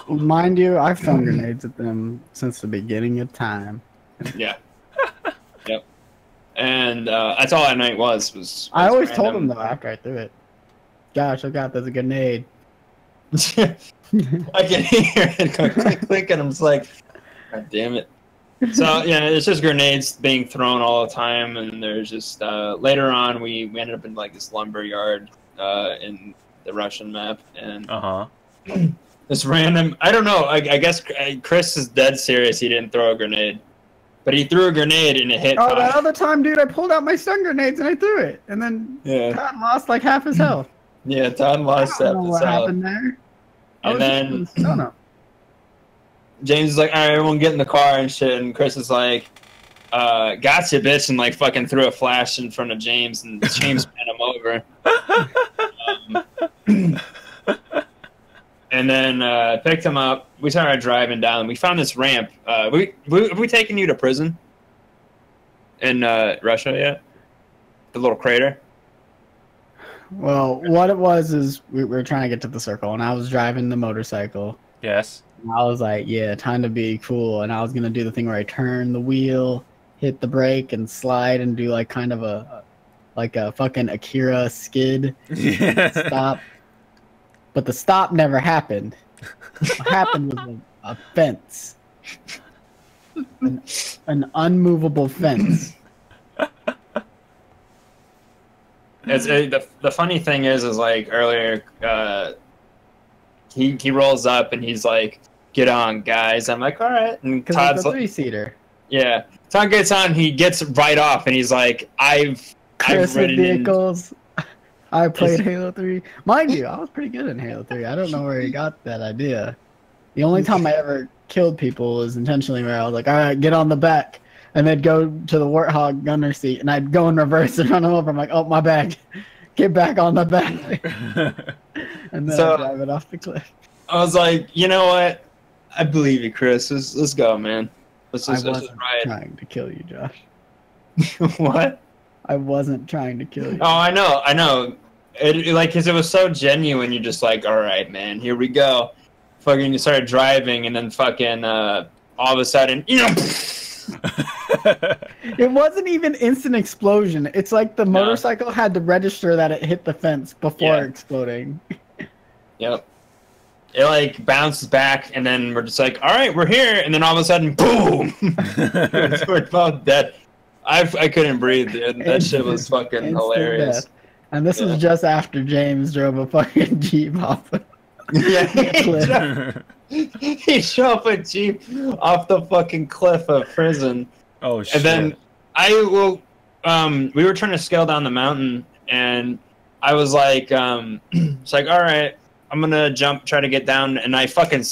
Mind you, I've thrown grenades at them since the beginning of time. Yeah. Yep. And that's all that night was I always random. told him though after I threw it. Gosh, look out, there's a grenade. I can hear it go click, click, and I'm just like, God damn it. So, yeah, it's just grenades being thrown all the time, and there's just, later on, we ended up in, like, this lumber yard in the Russian map, and this random, I don't know, I guess Chris is dead serious he didn't throw a grenade. But he threw a grenade and it hit. Oh, that other time, dude, I pulled out my stun grenades and I threw it, and then Todd lost like half his health. Yeah, Todd lost half his health. What happened there? And then James is like, all right, everyone get in the car and shit, and Chris is like, gotcha, bitch, and like fucking threw a flash in front of James, and James ran him over. And then picked him up. We started driving down. We found this ramp. Have we taken you to prison in Russia yet? The little crater? Well, what it was is we were trying to get to the circle, and I was driving the motorcycle. Yes. And I was like, yeah, time to be cool. And I was going to do the thing where I turn the wheel, hit the brake, and slide and do like kind of a fucking Akira skid stop. But the stop never happened. What happened was a fence. An unmovable fence. The funny thing is like earlier, he rolls up and he's like, "Get on, guys." I'm like, "All right." And Todd's a 3-seater. Yeah. Todd gets on. He gets right off, and he's like, "I've ridden vehicles. I played Halo 3. Mind you, I was pretty good in Halo 3. I don't know where he got that idea. The only time I ever killed people was intentionally where I was like, all right, get on the back. And they'd go to the Warthog gunner seat, and I'd go in reverse and run them over. I'm like, oh, my bag. Get back on the back. And then I'd drive it off the cliff. I was like, you know what? I believe you, Chris. Let's go, man. Let's I wasn't trying to kill you, Josh. What? I wasn't trying to kill you. Oh, I know. Because it was so genuine. You're just like, all right, man, here we go. Fucking, you started driving, and then fucking, all of a sudden, It wasn't even instant explosion. It's like the motorcycle had to register that it hit the fence before exploding. Yep. It like bounces back, and then we're just like, all right, we're here, and then all of a sudden, boom! We're both dead. I couldn't breathe, dude. That shit was fucking hilarious. Death. And this was just after James drove a fucking Jeep off the cliff. He drove a Jeep off the fucking cliff of prison. Oh, shit. And then we were trying to scale down the mountain, and I was like, it's like, all right, I'm gonna try to get down, and I fucking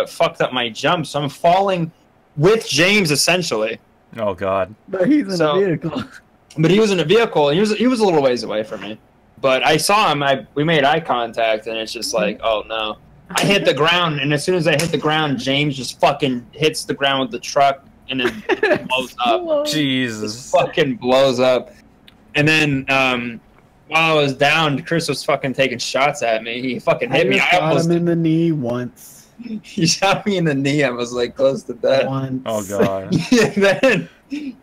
fucked up my jump, so I'm falling with James, essentially. Oh, God. But he's in a vehicle. But he was in a vehicle, and he was a little ways away from me. But I saw him, we made eye contact, and it's just like, oh, no. I hit the ground, and as soon as I hit the ground, James just fucking hits the ground with the truck, and then it blows up. Jesus. Just fucking blows up. And then, while I was down, Chris was fucking taking shots at me. He fucking hit me. I almost shot him in the knee once. He shot me in the knee. I was like close to death. Once. Oh, God. And then he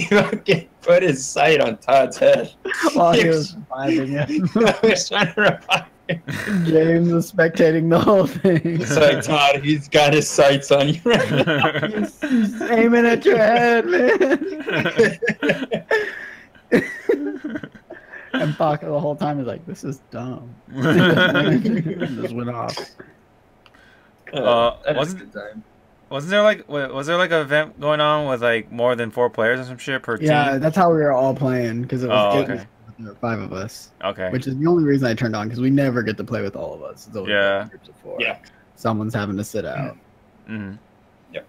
fucking put his sight on Todd's head. While he was reviving him. I was trying to revive him. James was spectating the whole thing. It's like, Todd, he's got his sights on you right now. He's aiming at your head, man. And Baka the whole time is like, this is dumb. Just went off. Wasn't there like an event going on with like more than 4 players or some shit per team? Yeah, that's how we were all playing because it was there were 5 of us. Okay. Which is the only reason I turned on because we never get to play with all of us. It's always groups of 4. Yeah. Someone's having to sit out. Mm-hmm. Yep.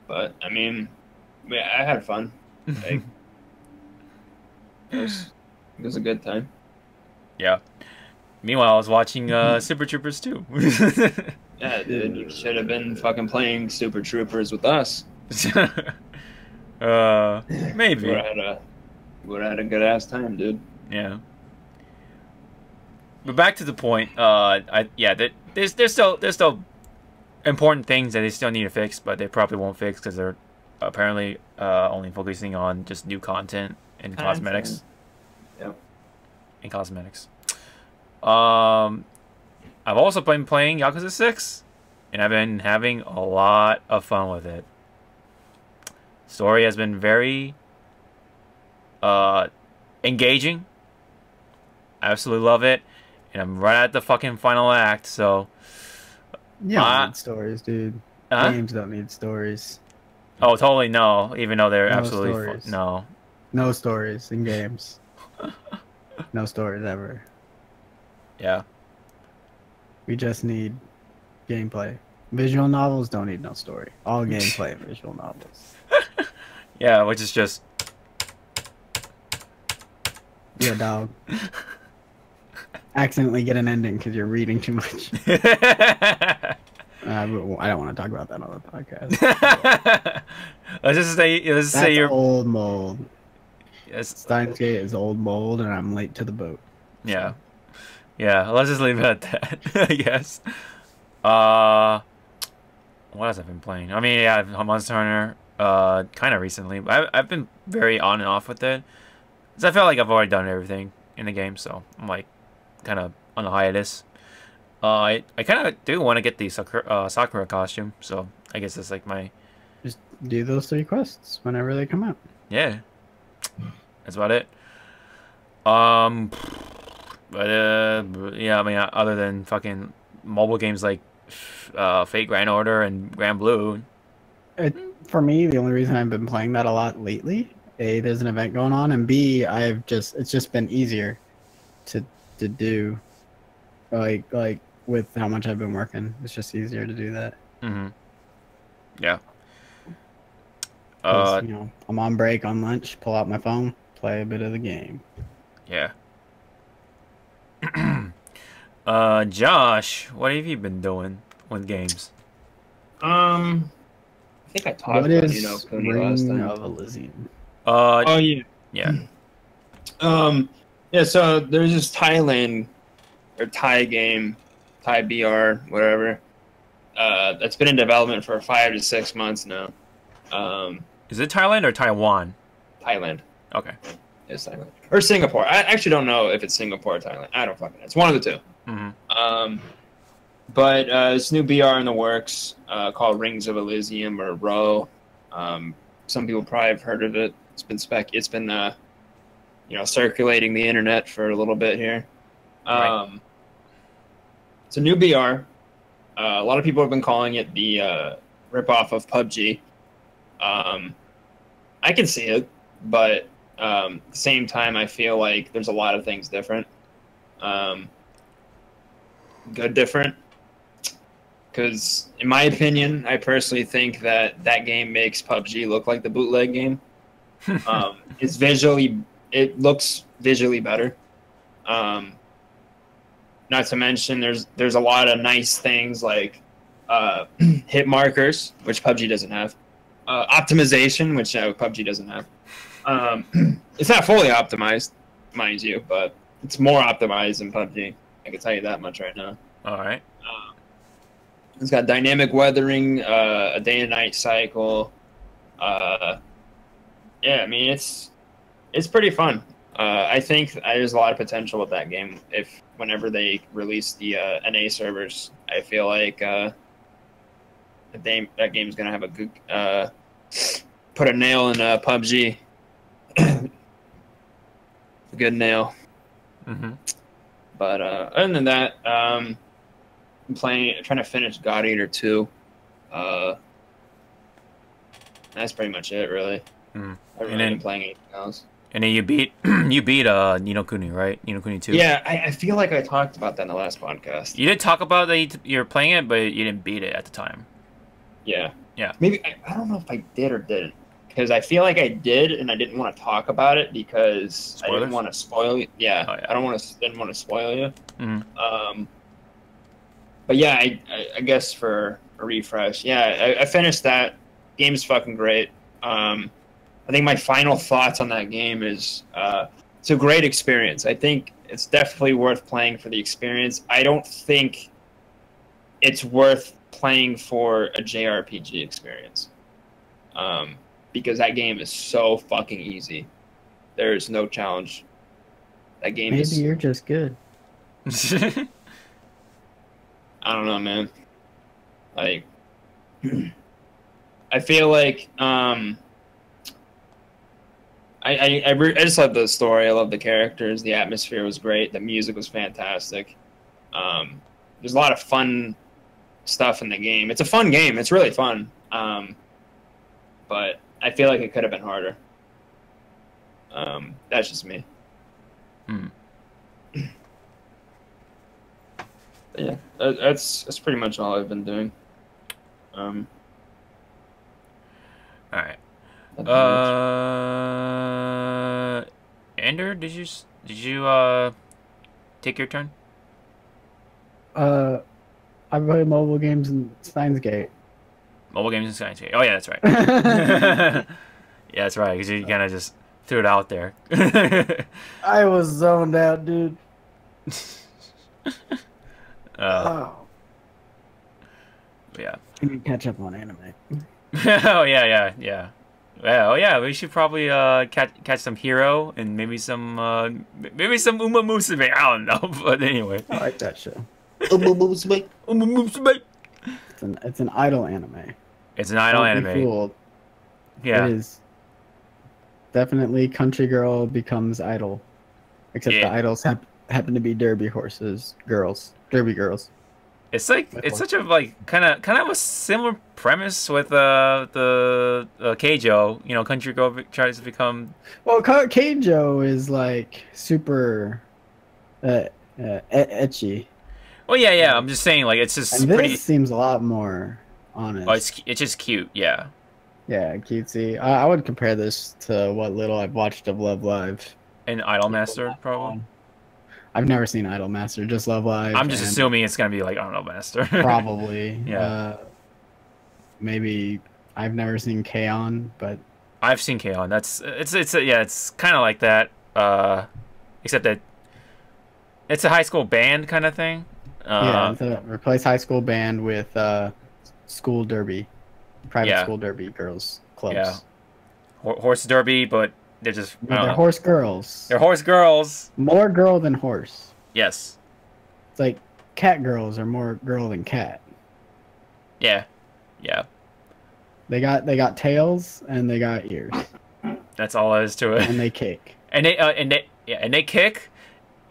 But I mean, I had fun. Like, It was a good time. Yeah. Meanwhile, I was watching Super Troopers 2. Yeah, dude, you should have been fucking playing Super Troopers with us. Maybe. Would have had a good ass time, dude. Yeah. But back to the point. There's still important things that they still need to fix, but they probably won't fix because they're apparently only focusing on just new content and cosmetics. Yep. And cosmetics. I've also been playing Yakuza 6, and I've been having a lot of fun with it. Story has been very engaging. I absolutely love it, and I'm right at the fucking final act, so... You don't need stories, dude. Games don't need stories. Oh, totally no, even though they're No absolutely... stories. No. No stories in games. No stories ever. Yeah. We just need gameplay. Visual novels don't need no story. All gameplay and visual novels. Yeah, which is just... Yeah, dog. Accidentally get an ending because you're reading too much. I don't want to talk about that on the podcast. let's just say you're old mold. Yes. Steins Gate is old mold, and I'm late to the boat. Yeah. Yeah, let's just leave it at that, I guess. What else have I been playing? I mean, yeah, Monster Hunter, kind of recently. I've been very on and off with it. Because I feel like I've already done everything in the game, so I'm like, kind of on a hiatus. I kind of do want to get the Sakura costume, so I guess it's like my... Just do those 3 quests whenever they come out. Yeah. That's about it. But yeah, I mean, other than fucking mobile games like Fate Grand Order and Grand Blue. For me, the only reason I've been playing that a lot lately, A, there's an event going on, and B, it's just been easier to do. Like with how much I've been working, it's just easier to do that. Mm-hmm. Yeah. You know, I'm on break on lunch, pull out my phone, play a bit of the game. Yeah. Josh, what have you been doing with games? I think I talked about Kuni last time. Of Elysium. Oh yeah. Yeah. Yeah. So there's this Thailand or Thai game, Thai BR, whatever. That's been in development for 5 to 6 months now. Is it Thailand or Taiwan? Thailand. Okay. It's Thailand or Singapore. I actually don't know if it's Singapore or Thailand. I don't fucking know. It's one of the two. Mm-hmm. But this new BR in the works called Rings of Elysium or Row. Some people probably have heard of it. It's been circulating the internet for a little bit here. Right. It's a new BR. A lot of people have been calling it the ripoff of PUBG. I can see it, but at the same time, I feel like there's a lot of things different. Good different. Because, in my opinion, I personally think that game makes PUBG look like the bootleg game. It looks visually better. Not to mention, there's a lot of nice things like hit markers, which PUBG doesn't have. Optimization, which PUBG doesn't have. It's not fully optimized, mind you, but it's more optimized than PUBG. I can tell you that much right now. All right. It's got dynamic weathering, a day and night cycle. Yeah, I mean it's pretty fun. I think there's a lot of potential with that game. Whenever they release the NA servers, I feel like that game's gonna have a good put a nail in PUBG. A good nail. Mm-hmm. But other than that, I'm trying to finish God Eater 2. That's pretty much it, really. Mm. I haven't really been playing anything else. And then you beat Ni no Kuni, right? Ni no Kuni 2. Yeah, I feel like I talked about that in the last podcast. You did talk about that you're playing it, but you didn't beat it at the time. Yeah. Yeah. Maybe I don't know if I did or didn't. because I feel like I did, and I didn't want to talk about it because Spoilers? I didn't want to spoil you. Yeah, Oh, yeah. I didn't want to spoil you. Mm-hmm. But yeah, I guess for a refresh, yeah, I finished that. Game's fucking great. I think my final thoughts on that game is it's a great experience. I think it's definitely worth playing for the experience. I don't think it's worth playing for a JRPG experience. Because that game is so fucking easy. There's no challenge. That game Maybe is... you're just good. I don't know, man. Like, I feel like I just love the story. I love the characters. The atmosphere was great. The music was fantastic. There's a lot of fun stuff in the game. It's a fun game. It's really fun. But I feel like it could have been harder. That's just me. Hmm. But yeah, that's pretty much all I've been doing. All right. Nothing much. Ender, did you take your turn? I play mobile games in Steins Gate. Mobile games and science. Oh yeah, that's right. Yeah, that's right. Because you kind of just threw it out there. I was zoned out, dude. Yeah. I need to catch up on anime. Oh yeah. Yeah, oh yeah. We should probably catch some Hero and maybe some Uma Musume. I don't know, but anyway. I like that show. Uma Musume. It's an idol anime. It's an idol Don't be anime. fooled. Yeah. It is definitely country girl becomes idol. Except Yeah. the idols happen to be derby horses, derby girls. It's like it's such a kind of a similar premise with the Keijo. You know, country girl tries to become. Well, Keijo is like super etchy. Well, yeah. I'm just saying, like, it's just And this pretty. seems a lot more honest. Oh, it's just cute. Yeah. Yeah, cutesy. I would compare this to what little I've watched of Love Live. And Idol Master, probably. I've never seen Idol Master, just Love Live. I'm just and assuming it's gonna be like Idol Master. Probably. Yeah. Maybe I've never seen K-On, but I've seen K-On. It's kind of like that. Except that it's a high school band kind of thing. Replace high school band with school derby, private school derby girls clubs. Yeah. Horse derby, but they're just They're horse girls. They're horse girls. More girl than horse. Yes. It's like cat girls are more girl than cat. Yeah. They got tails and they got ears. That's all there is to it. And they kick. And they kick,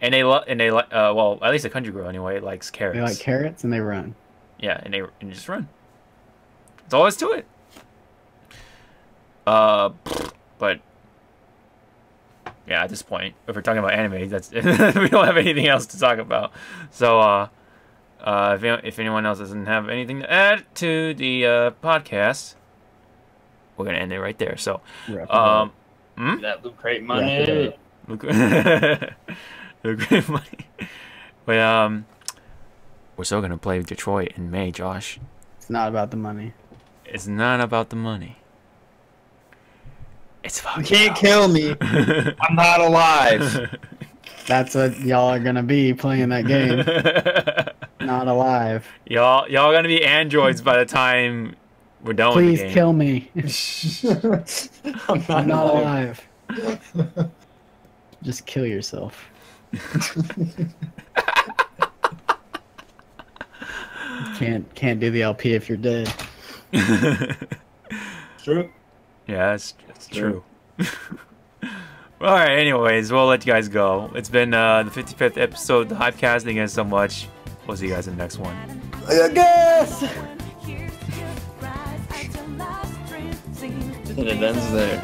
and they well, at least a country girl anyway likes carrots. They like carrots and they run. Yeah, and they just run. That's all there is to it. But yeah, at this point, if we're talking about anime, that's we don't have anything else to talk about. So if anyone else doesn't have anything to add to the podcast, we're gonna end it right there. So That Loot Crate money. Loot Crate money. But we're still gonna play Detroit in May, Josh. It's not about the money. It's not about the money. It's fucking. You can't kill me. I'm not alive. That's what y'all are gonna be playing that game. Not alive. Y'all gonna be androids by the time we're done with the game. Please kill me. I'm I'm not alive. Just kill yourself. Can't do the LP if you're dead. True. Yeah, that's true. Alright, anyways, we'll let you guys go. It's been the 55th episode of the Hypecast. Thank you guys so much. We'll see you guys in the next one. I guess. And it ends there.